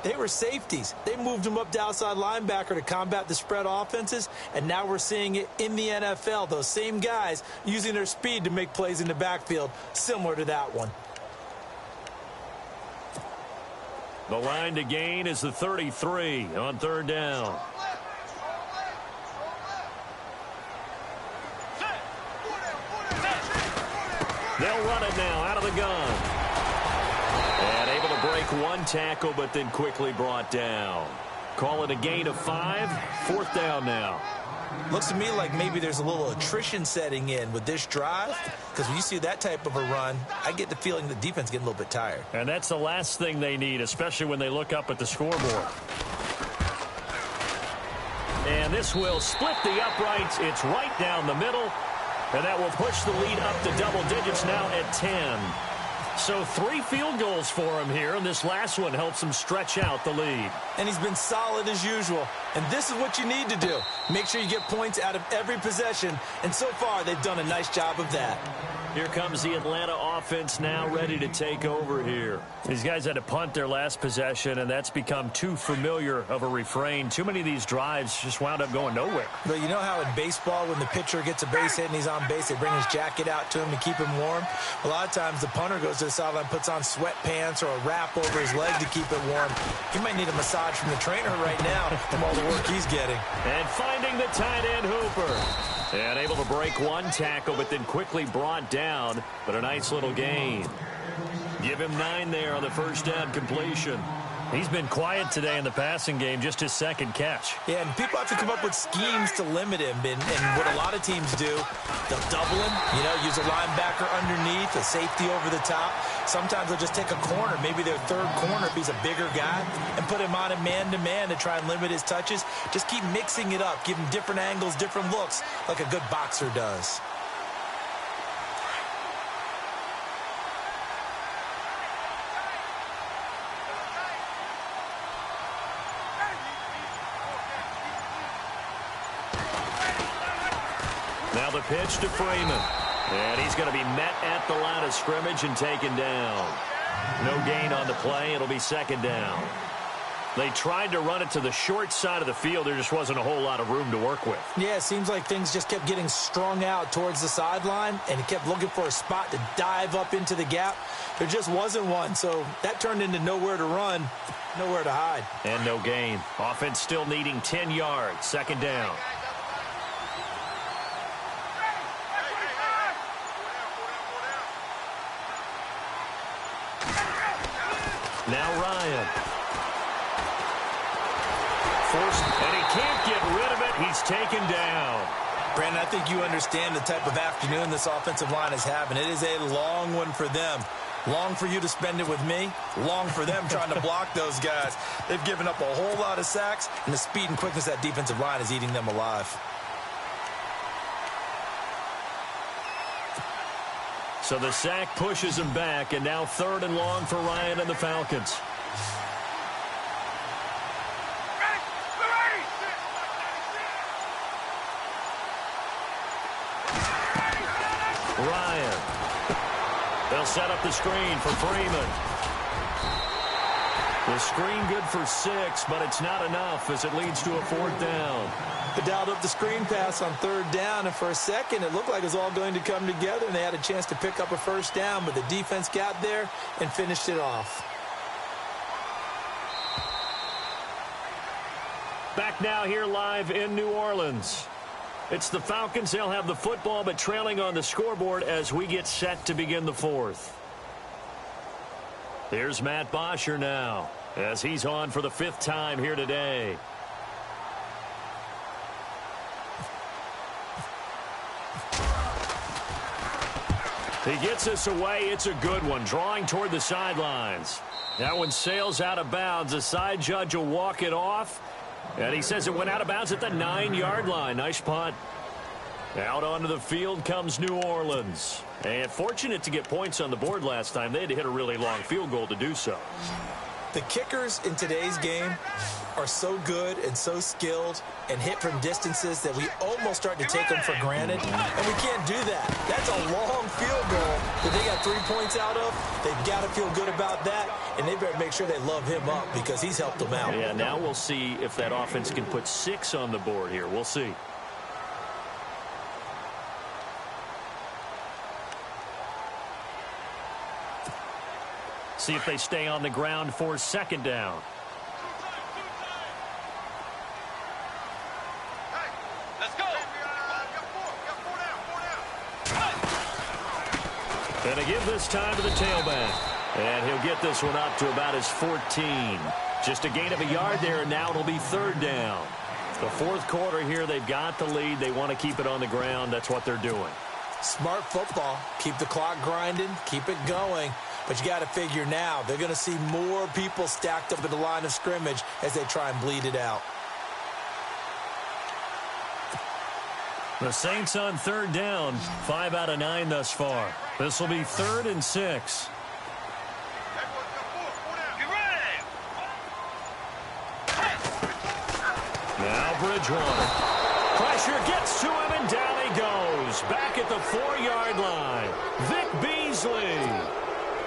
they were safeties. They moved them up to outside linebacker to combat the spread offenses, and now we're seeing it in the NFL. Those same guys using their speed to make plays in the backfield, similar to that one. The line to gain is the 33 on 3rd down. They'll run it now out of the gun. And able to break 1 tackle, but then quickly brought down. Call it a gain of 5. 4th down now. Looks to me like maybe there's a little attrition setting in with this drive, because when you see that type of a run, I get the feeling the defense is getting a little bit tired. And that's the last thing they need, especially when they look up at the scoreboard. And this will split the uprights. It's right down the middle. And that will push the lead up to double digits now at 10. So 3 field goals for him here, and this last one helps him stretch out the lead. And he's been solid as usual. And this is what you need to do. Make sure you get points out of every possession. And so far, they've done a nice job of that. Here comes the Atlanta offense now ready to take over here. These guys had to punt their last possession, and that's become too familiar of a refrain. Too many of these drives just wound up going nowhere. But you know how in baseball, when the pitcher gets a base hit and he's on base, they bring his jacket out to him to keep him warm? A lot of times the punter goes to the sideline, puts on sweatpants or a wrap over his leg to keep it warm. He might need a massage from the trainer right now from all the work he's getting. And finding the tight end Hooper. And able to break 1 tackle, but then quickly brought down. But a nice little gain. Give him 9 there on the first down completion. He's been quiet today in the passing game, just his 2nd catch. Yeah, and people have to come up with schemes to limit him. And what a lot of teams do, they'll double him, use a linebacker underneath, a safety over the top. Sometimes they'll just take a corner, maybe their third corner if he's a bigger guy, and put him on a man-to-man to try and limit his touches. Just keep mixing it up, give him different angles, different looks, like a good boxer does. Now the pitch to Freeman. And he's going to be met at the line of scrimmage and taken down. No gain on the play. It'll be second down. They tried to run it to the short side of the field. There just wasn't a whole lot of room to work with. Yeah, it seems like things just kept getting strung out towards the sideline, and he kept looking for a spot to dive up into the gap. There just wasn't one, so that turned into nowhere to run, nowhere to hide. And no gain. Offense still needing 10 yards. Second down. Now Ryan. Forced, and he can't get rid of it. He's taken down. Brandon, I think you understand the type of afternoon this offensive line is having. It is a long one for them. Long for you to spend it with me. Long for them trying to block those guys. They've given up a whole lot of sacks, and the speed and quickness of that defensive line is eating them alive. So the sack pushes him back, and now third and long for Ryan and the Falcons. Ryan. They'll set up the screen for Freeman. The screen good for 6, but it's not enough as it leads to a fourth down. They dialed up the screen pass on third down, and for a second it looked like it was all going to come together, and they had a chance to pick up a first down, but the defense got there and finished it off. Back now here live in New Orleans. It's the Falcons. They'll have the football, but trailing on the scoreboard as we get set to begin the fourth. Here's Matt Bosher now as he's on for the 5th time here today. He gets us away. It's a good one. Drawing toward the sidelines. That one sails out of bounds. The side judge will walk it off. And he says it went out of bounds at the 9-yard line. Nice punt. Out onto the field comes New Orleans. And fortunate to get points on the board last time. They had to hit a really long field goal to do so. The kickers in today's game are so good and so skilled and hit from distances that we almost start to take them for granted. And we can't do that. That's a long field goal that they got 3 points out of. They've got to feel good about that, and they better make sure they love him up because he's helped them out. Yeah, now we'll see if that offense can put 6 on the board here. We'll see. See if they stay on the ground for second down. And they give this time to the tailback. And he'll get this one up to about his 14. Just a gain of a yard there, and now it'll be third down. The fourth quarter here, they've got the lead. They want to keep it on the ground. That's what they're doing. Smart football. Keep the clock grinding. Keep it going. But you got to figure now, they're going to see more people stacked up at the line of scrimmage as they try and bleed it out. The Saints on third down, 5 out of 9 thus far. This will be 3rd and 6. Now Bridgewater. Pressure gets to him, and down he goes. Back at the 4-yard line. Vic Beasley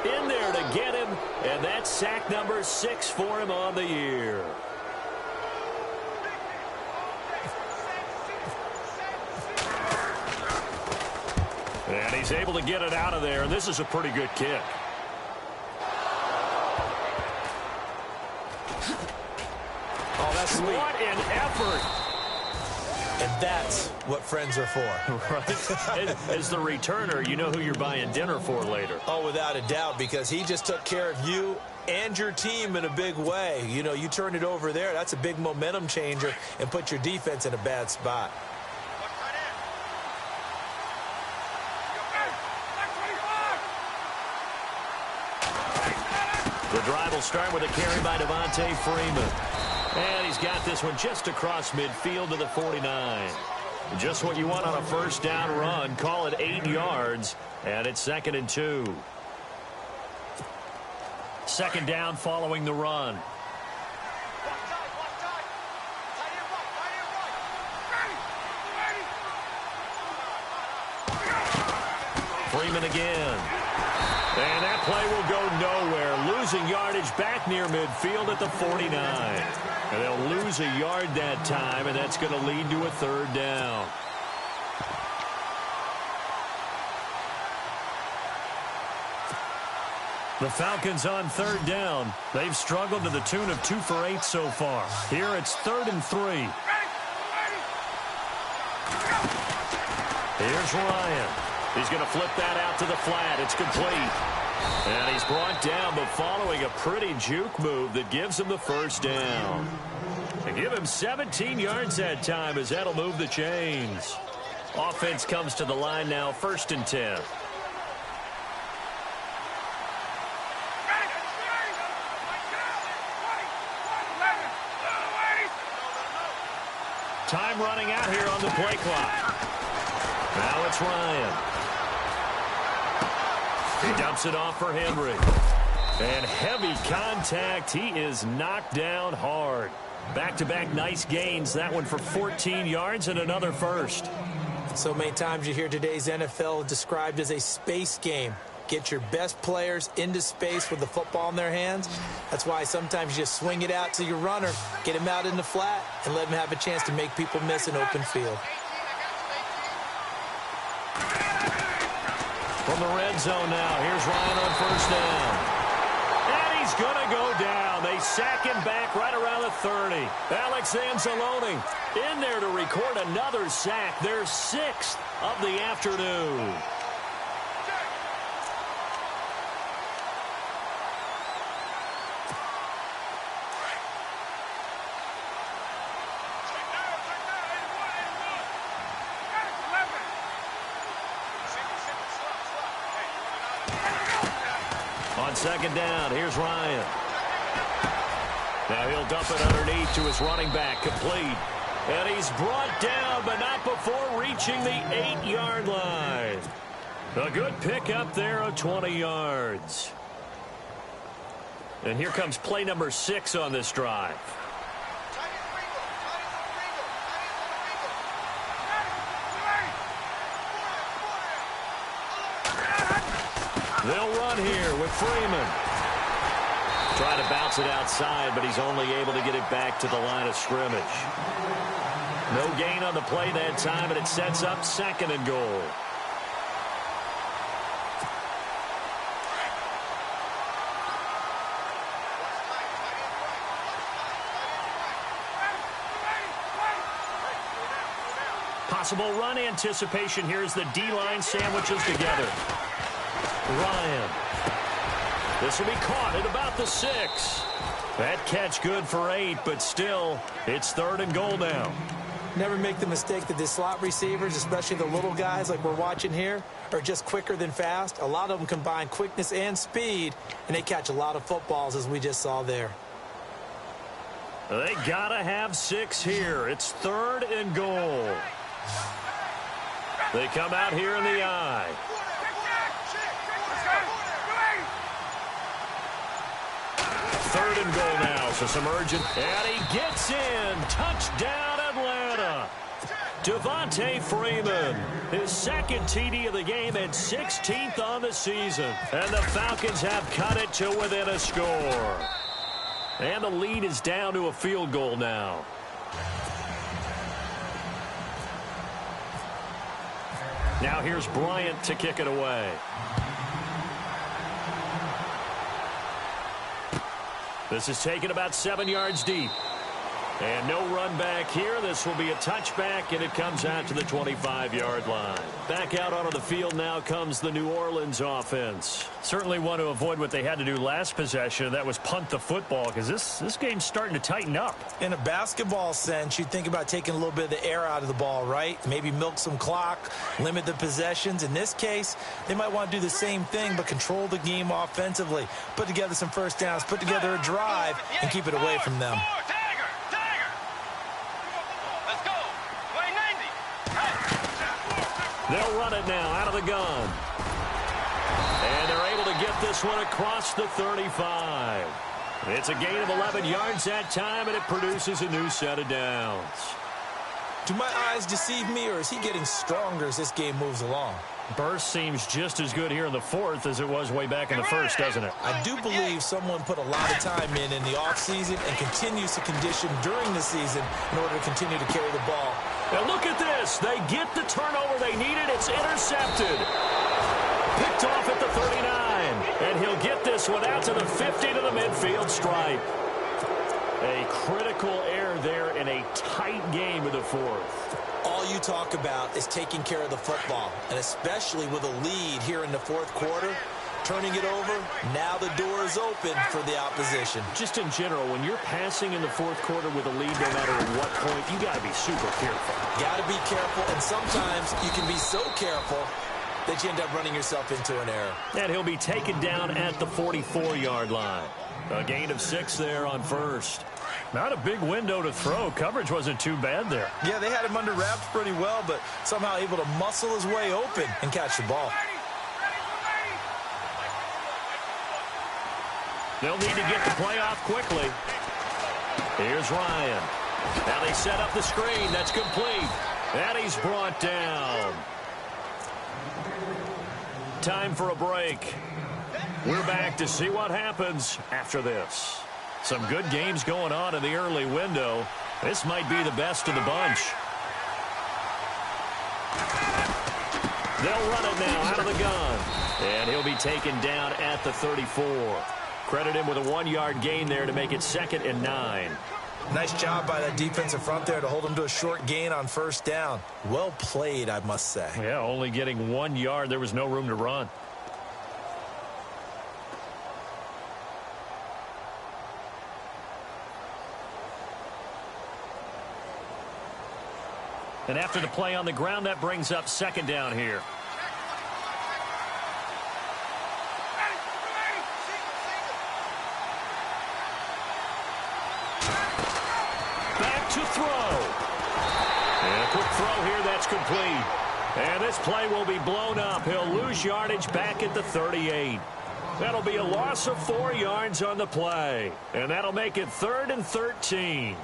in there to get him, and that's sack number 6 for him on the year. And he's able to get it out of there, and this is a pretty good kick. Oh, that's sweet. What an effort. And that's what friends are for. Right? As the returner, you know who you're buying dinner for later. Oh, without a doubt, because he just took care of you and your team in a big way. You know, you turn it over there, that's a big momentum changer, and put your defense in a bad spot. The drive will start with a carry by Devontae Freeman. And he's got this one just across midfield to the 49. Just what you want on a first down run. Call it 8 yards, and it's 2nd and 2. Second down following the run. Freeman again. And that play will go nowhere. Losing yardage back near midfield at the 49. And they'll lose a yard that time, and that's going to lead to a 3rd down. The Falcons on 3rd down. They've struggled to the tune of 2 for 8 so far. Here it's 3rd and 3. Here's Ryan. He's going to flip that out to the flat. It's complete. And he's brought down, but following a pretty juke move that gives him the 1st down. They give him 17 yards that time as that'll move the chains. Offense comes to the line now, 1st and 10. Time running out here on the play clock. Now it's Ryan. He dumps it off for Henry. And heavy contact. He is knocked down hard. Back-to-back nice gains. That one for 14 yards and another 1st. So many times you hear today's NFL described as a space game. Get your best players into space with the football in their hands. That's why sometimes you just swing it out to your runner, get him out in the flat, and let him have a chance to make people miss an open field. From the red zone now, here's Ryan on 1st down. And he's going to go down. They sack him back right around the 30. Alex Anzalone in there to record another sack. Their 6th of the afternoon. On 2nd down, here's Ryan. Now he'll dump it underneath to his running back, complete. And he's brought down, but not before reaching the 8-yard line. A good pickup there of 20 yards. And here comes play number 6 on this drive. They'll run here with Freeman. Try to bounce it outside, but he's only able to get it back to the line of scrimmage. No gain on the play that time, and it sets up 2nd and goal. Possible run anticipation here as the D-line sandwiches together. Ryan. This will be caught at about the 6. That catch good for 8, but still, it's 3rd and goal now. Never make the mistake that the slot receivers, especially the little guys like we're watching here, are just quicker than fast. A lot of them combine quickness and speed, and they catch a lot of footballs, as we just saw there. They gotta have 6 here. It's 3rd and goal. They come out here in the eye. 3rd and goal now, so some urgent. And he gets in. Touchdown, Atlanta. Devontae Freeman, his 2nd TD of the game and 16th on the season. And the Falcons have cut it to within a score. And the lead is down to a field goal now. Now here's Bryant to kick it away. This is taken about 7 yards deep. And no run back here. This will be a touchback, and it comes out to the 25-yard line. Back out onto the field now comes the New Orleans offense. Certainly want to avoid what they had to do last possession. That was punt the football, because this game's starting to tighten up. In a basketball sense, you think about taking a little bit of the air out of the ball, right? Maybe milk some clock, limit the possessions. In this case, they might want to do the same thing, but control the game offensively. Put together some first downs, put together a drive, and keep it away from them. They'll run it now out of the gun. And they're able to get this one across the 35. It's a gain of 11 yards that time, and it produces a new set of downs. Do my eyes deceive me, or is he getting stronger as this game moves along? Burst seems just as good here in the fourth as it was way back in the first, doesn't it? I do believe someone put a lot of time in the offseason and continues to condition during the season in order to continue to carry the ball. Now look at this. They get the turnover they needed. It's intercepted. Picked off at the 39. And he'll get this one out to the 50 to the midfield stripe. A critical error there in a tight game of the fourth. All you talk about is taking care of the football, and especially with a lead here in the fourth quarter, turning it over, now the door is open for the opposition. Just in general, when you're passing in the fourth quarter with a lead, no matter at what point, you got to be super careful. Got to be careful, and sometimes you can be so careful that you end up running yourself into an error. And he'll be taken down at the 44-yard line. A gain of 6 there on first. Not a big window to throw. Coverage wasn't too bad there. Yeah, they had him under wraps pretty well, but somehow able to muscle his way open and catch the ball. They'll need to get the play off quickly. Here's Ryan. Now they set up the screen. That's complete. And he's brought down. Time for a break. We're back to see what happens after this. Some good games going on in the early window. This might be the best of the bunch. They'll run it now out of the gun. And he'll be taken down at the 34. Credit him with a 1-yard gain there to make it 2nd and 9. Nice job by that defensive front there to hold him to a short gain on first down. Well played, I must say. Yeah, only getting 1 yard. There was no room to run. And after the play on the ground, that brings up 2nd down here. Back to throw. And a quick throw here, that's complete. And this play will be blown up. He'll lose yardage back at the 38. That'll be a loss of 4 yards on the play. And that'll make it 3rd and 13.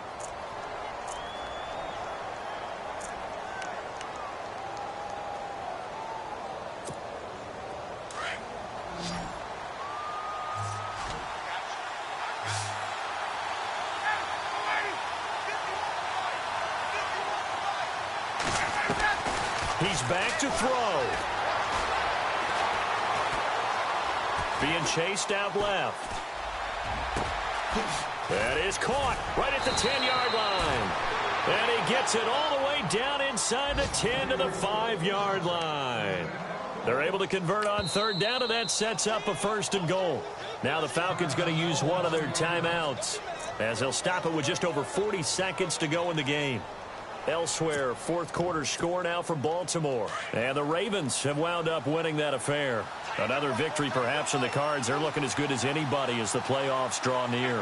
He's back to throw. Being chased out left. That is caught right at the 10-yard line. And he gets it all the way down inside the 10 to the 5-yard line. They're able to convert on 3rd down, and that sets up a 1st and goal. Now the Falcons going to use one of their timeouts, as they'll stop it with just over 40 seconds to go in the game. Elsewhere, fourth quarter score now for Baltimore. And the Ravens have wound up winning that affair. Another victory perhaps in the cards. They're looking as good as anybody as the playoffs draw near.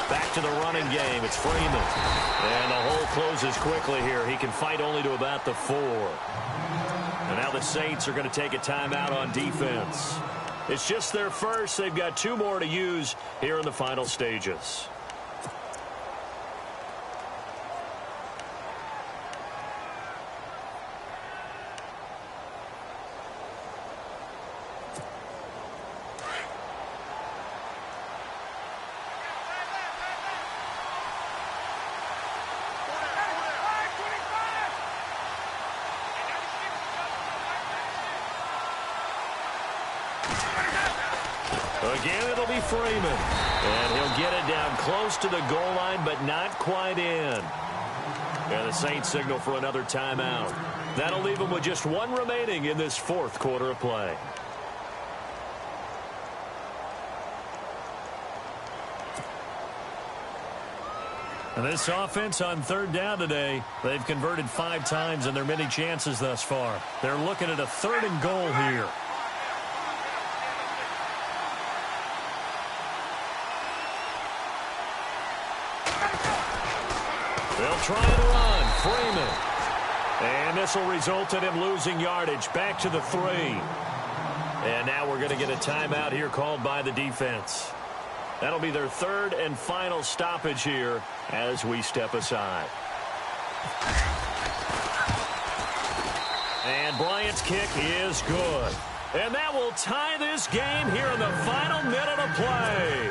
Back to the running game. It's Freeman. And the hole closes quickly here. He can fight only to about the 4. And now the Saints are going to take a timeout on defense. It's just their first. They've got 2 more to use here in the final stages. Again, it'll be Freeman. And he'll get it down close to the goal line, but not quite in. And the Saints signal for another timeout. That'll leave them with just one remaining in this fourth quarter of play. And this offense on third down today, they've converted 5 times in their many chances thus far. They're looking at a 3rd and goal here. They'll try and run. Freeman. And this will result in him losing yardage. Back to the 3. And now we're going to get a timeout here called by the defense. That'll be their 3rd and final stoppage here as we step aside. And Bryant's kick is good. And that will tie this game here in the final minute of play.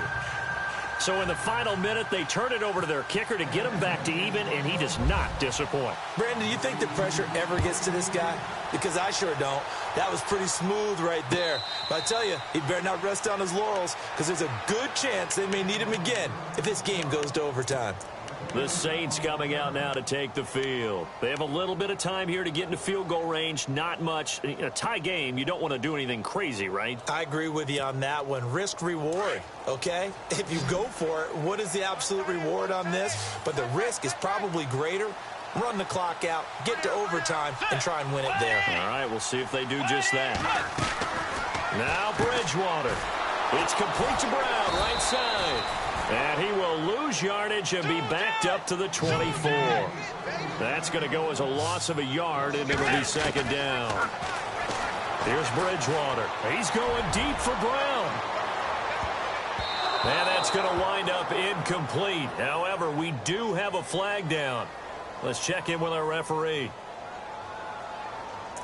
So in the final minute, they turn it over to their kicker to get him back to even, and he does not disappoint. Brandon, do you think the pressure ever gets to this guy? Because I sure don't. That was pretty smooth right there. But I tell you, he better not rest on his laurels, because there's a good chance they may need him again if this game goes to overtime. The Saints coming out now to take the field. They have a little bit of time here to get into field goal range. Not much. A tie game, you don't want to do anything crazy, right? I agree with you on that one. Risk reward, okay? If you go for it, what is the absolute reward on this? But the risk is probably greater. Run the clock out, get to overtime, and try and win it there. All right, we'll see if they do just that. Now Bridgewater. It's complete to Brown, right side. And he will lose yardage and be backed up to the 24. That's going to go as a loss of a yard, and it'll be 2nd down. Here's Bridgewater. He's going deep for Brown. And that's going to wind up incomplete. However, we do have a flag down. Let's check in with our referee.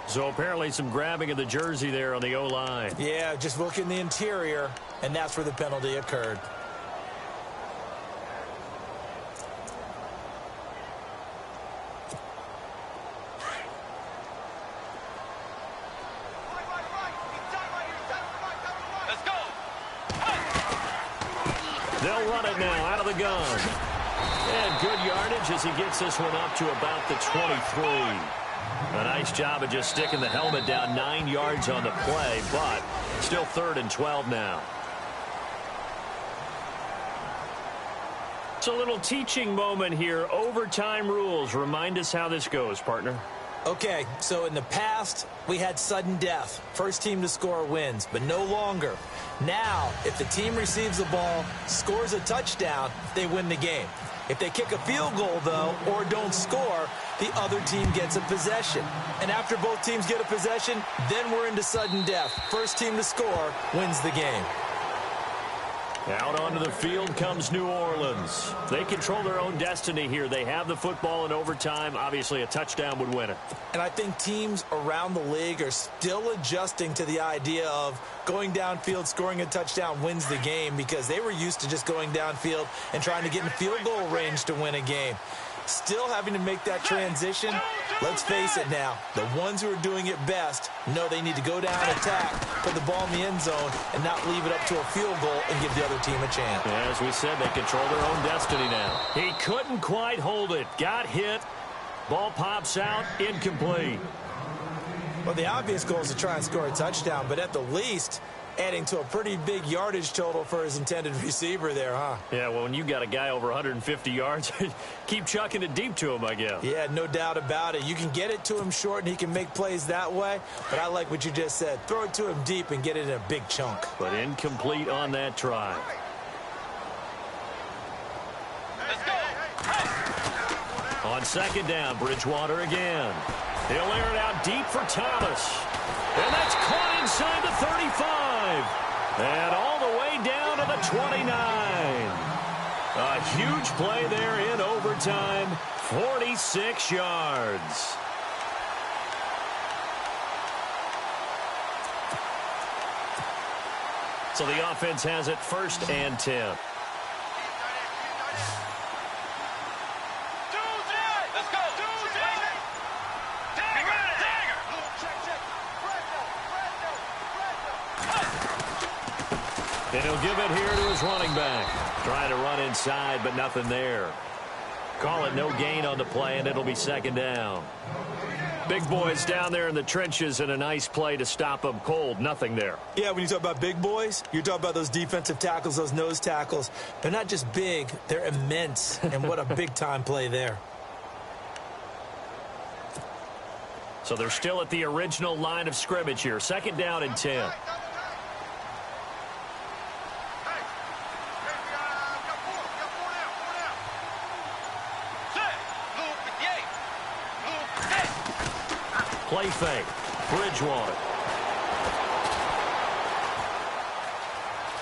So apparently some grabbing of the jersey there on the O-line. Yeah, just look in the interior, and that's where the penalty occurred. They'll run it now out of the gun. And good yardage as he gets this one up to about the 23. A nice job of just sticking the helmet down 9 yards on the play, but still 3rd and 12 now. It's a little teaching moment here. Overtime rules. Remind us how this goes, partner. Okay, so in the past, we had sudden death. First team to score wins, but no longer. Now, if the team receives the ball, scores a touchdown, they win the game. If they kick a field goal, though, or don't score, the other team gets a possession. And after both teams get a possession, then we're into sudden death. First team to score wins the game. Out onto the field comes New Orleans. They control their own destiny here. They have the football in overtime. Obviously, a touchdown would win it. And I think teams around the league are still adjusting to the idea of going downfield, scoring a touchdown wins the game, because they were used to just going downfield and trying to get in field goal range to win a game. Still having to make that transition. Let's face it now, the ones who are doing it best know they need to go down, attack, put the ball in the end zone, and not leave it up to a field goal and give the other team a chance. As we said, they control their own destiny now. He couldn't quite hold it. Got hit. Ball pops out. Incomplete. Well, the obvious goal is to try and score a touchdown, but at the least, adding to a pretty big yardage total for his intended receiver there, huh? Yeah, well, when you got a guy over 150 yards, keep chucking it deep to him, I guess. Yeah, no doubt about it. You can get it to him short, and he can make plays that way, but I like what you just said. Throw it to him deep and get it in a big chunk. But incomplete on that try. Let's go. On 2nd down, Bridgewater again. He'll air it out deep for Thomas. And that's caught inside the 35. And all the way down to the 29. A huge play there in overtime. 46 yards. So the offense has it 1st and 10. And he'll give it here to his running back. Trying to run inside, but nothing there. Call it no gain on the play, and it'll be second down. Big boys down there in the trenches, and a nice play to stop them cold. Nothing there. Yeah, when you talk about big boys, you're talking about those defensive tackles, those nose tackles. They're not just big, they're immense. And what a big-time play there. So they're still at the original line of scrimmage here. Second down and 10. Play fake. Bridgewater.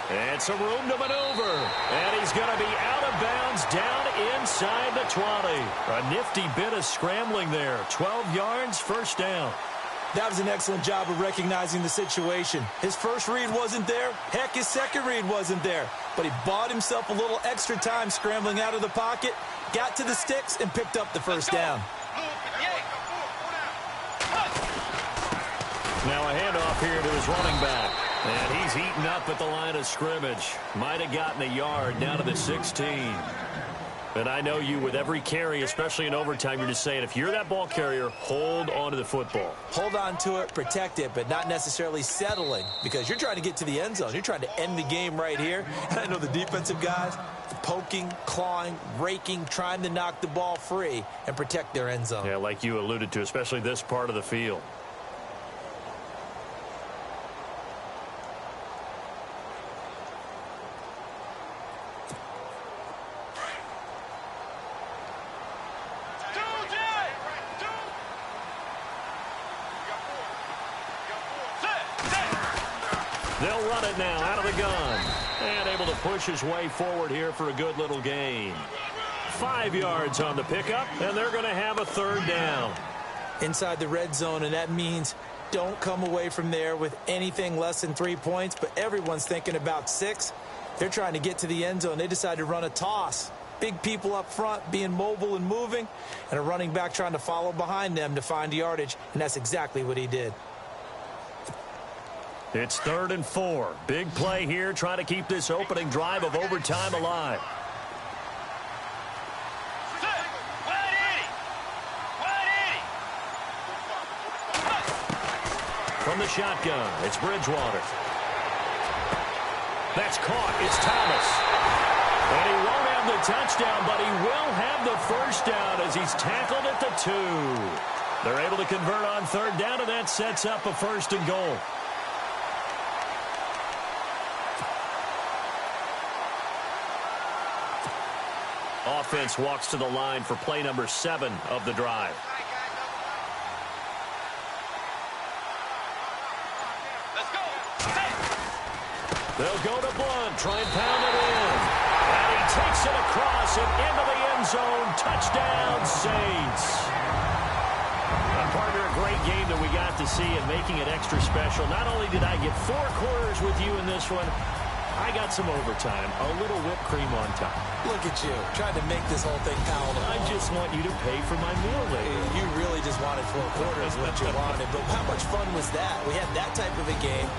And some room to maneuver. And he's going to be out of bounds down inside the 20. A nifty bit of scrambling there. 12 yards, first down. That was an excellent job of recognizing the situation. His first read wasn't there. Heck, his second read wasn't there. But he bought himself a little extra time scrambling out of the pocket, got to the sticks, and picked up the first down. Now a handoff here to his running back. And he's eaten up at the line of scrimmage. Might have gotten a yard down to the 16. And I know you, with every carry, especially in overtime, you're just saying, if you're that ball carrier, hold on to the football. Hold on to it, protect it, but not necessarily settling, because you're trying to get to the end zone. You're trying to end the game right here. And I know the defensive guys, poking, clawing, raking, trying to knock the ball free and protect their end zone. Yeah, like you alluded to, especially this part of the field. They'll run it now out of the gun. And able to push his way forward here for a good little gain. 5 yards on the pickup, and they're going to have a third down. Inside the red zone, and that means don't come away from there with anything less than 3 points, but everyone's thinking about 6. They're trying to get to the end zone. They decide to run a toss. Big people up front being mobile and moving, and a running back trying to follow behind them to find yardage, and that's exactly what he did. It's 3rd and 4. Big play here, trying to keep this opening drive of overtime alive. From the shotgun, it's Bridgewater. That's caught. It's Thomas. And he won't have the touchdown, but he will have the first down as he's tackled at the 2. They're able to convert on third down, and that sets up a 1st and goal. Offense walks to the line for play number 7 of the drive. Let's go. They'll go to Blunt, try and pound it in. And he takes it across and into the end zone. Touchdown, Saints. Partner, a great game that we got to see and making it extra special. Not only did I get 4 quarters with you in this one, I got some overtime, a little whipped cream on top. Look at you, trying to make this whole thing palatable. I just want you to pay for my meal later. You really just wanted 4 quarters, what you wanted. But how much fun was that? We had that type of a game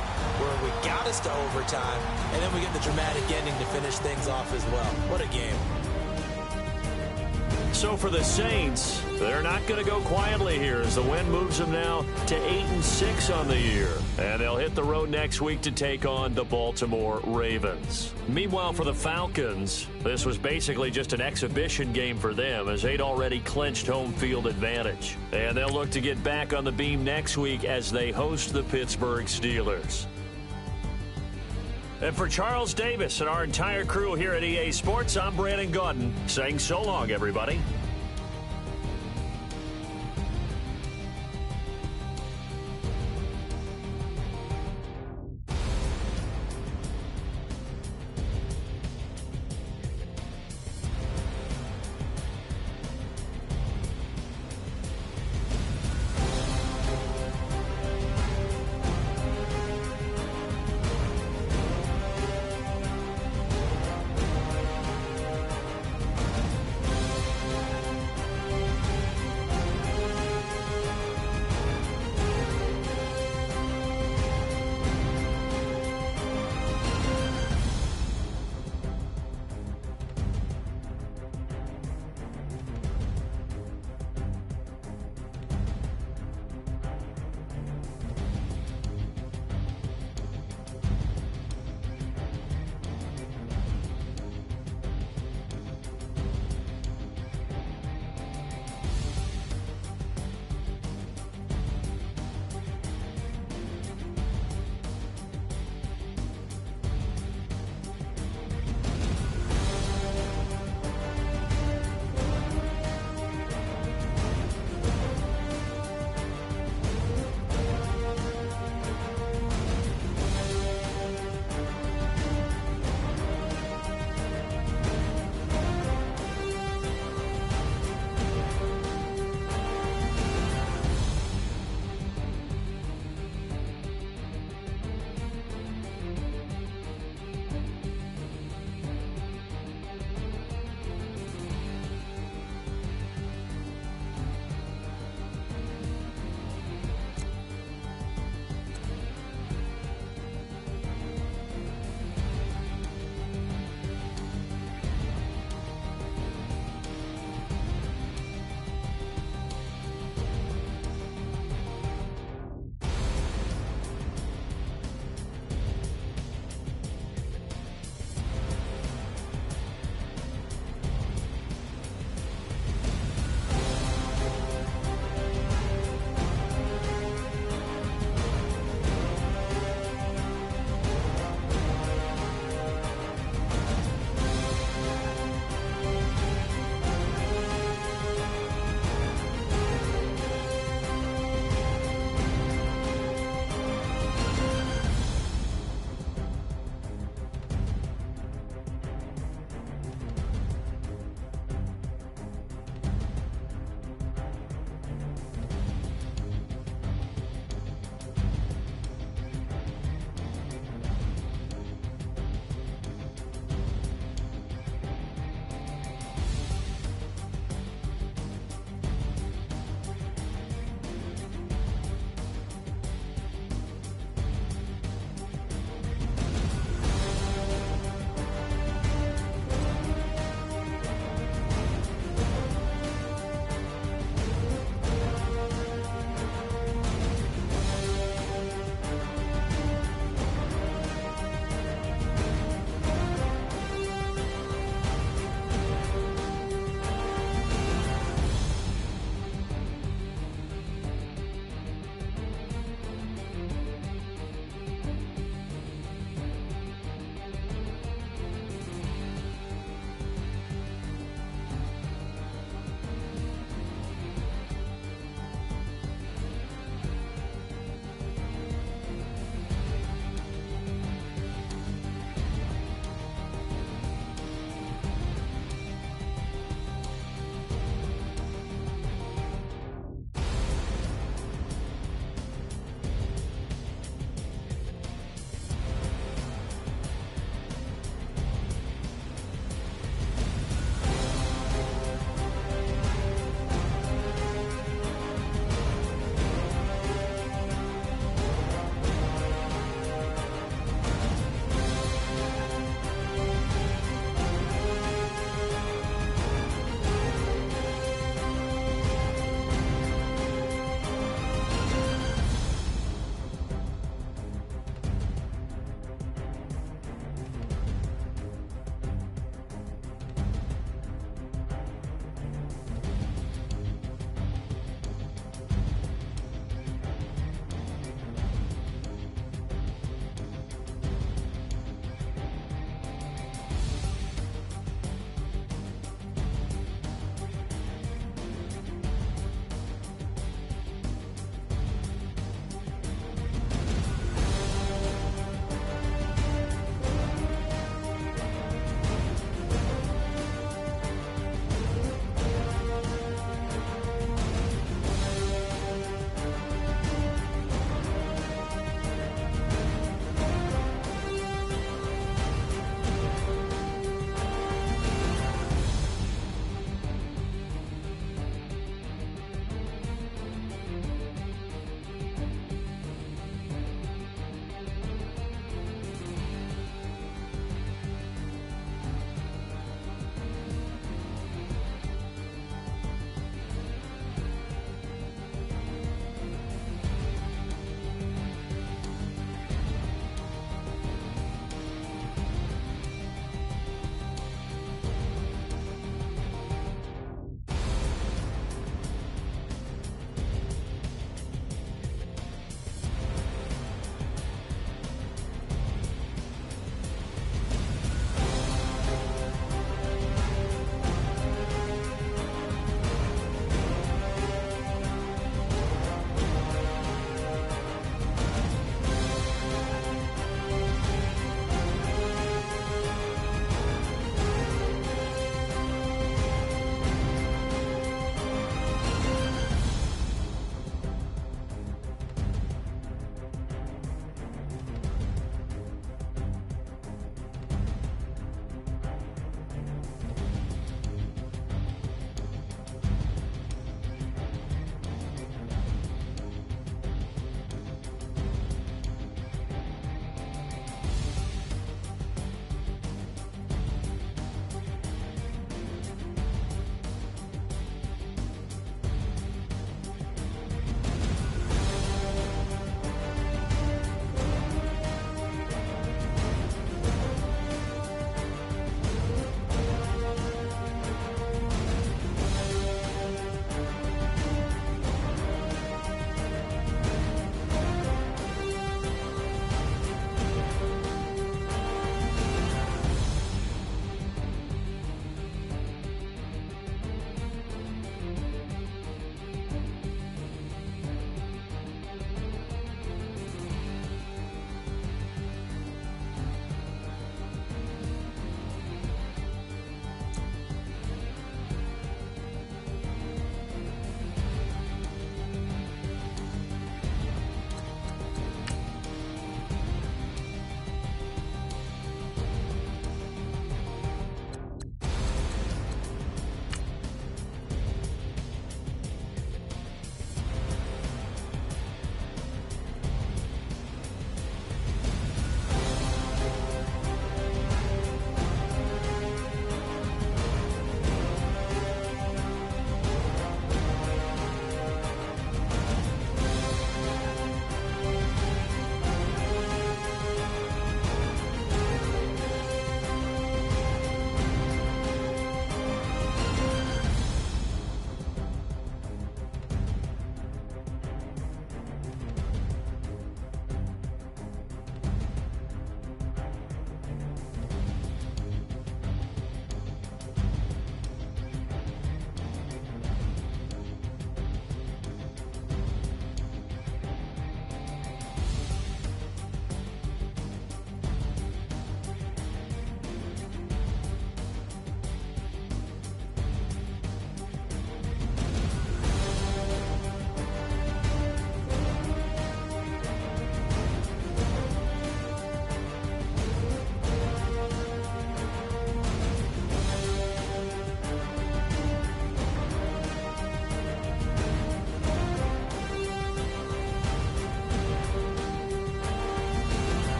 where we got us to overtime, and then we get the dramatic ending to finish things off as well. What a game. So for the Saints, they're not going to go quietly here as the win moves them now to 8-6 on the year. And they'll hit the road next week to take on the Baltimore Ravens. Meanwhile, for the Falcons, this was basically just an exhibition game for them as they'd already clinched home field advantage. And they'll look to get back on the beam next week as they host the Pittsburgh Steelers. And for Charles Davis and our entire crew here at EA Sports, I'm Brandon Gaudin saying so long, everybody.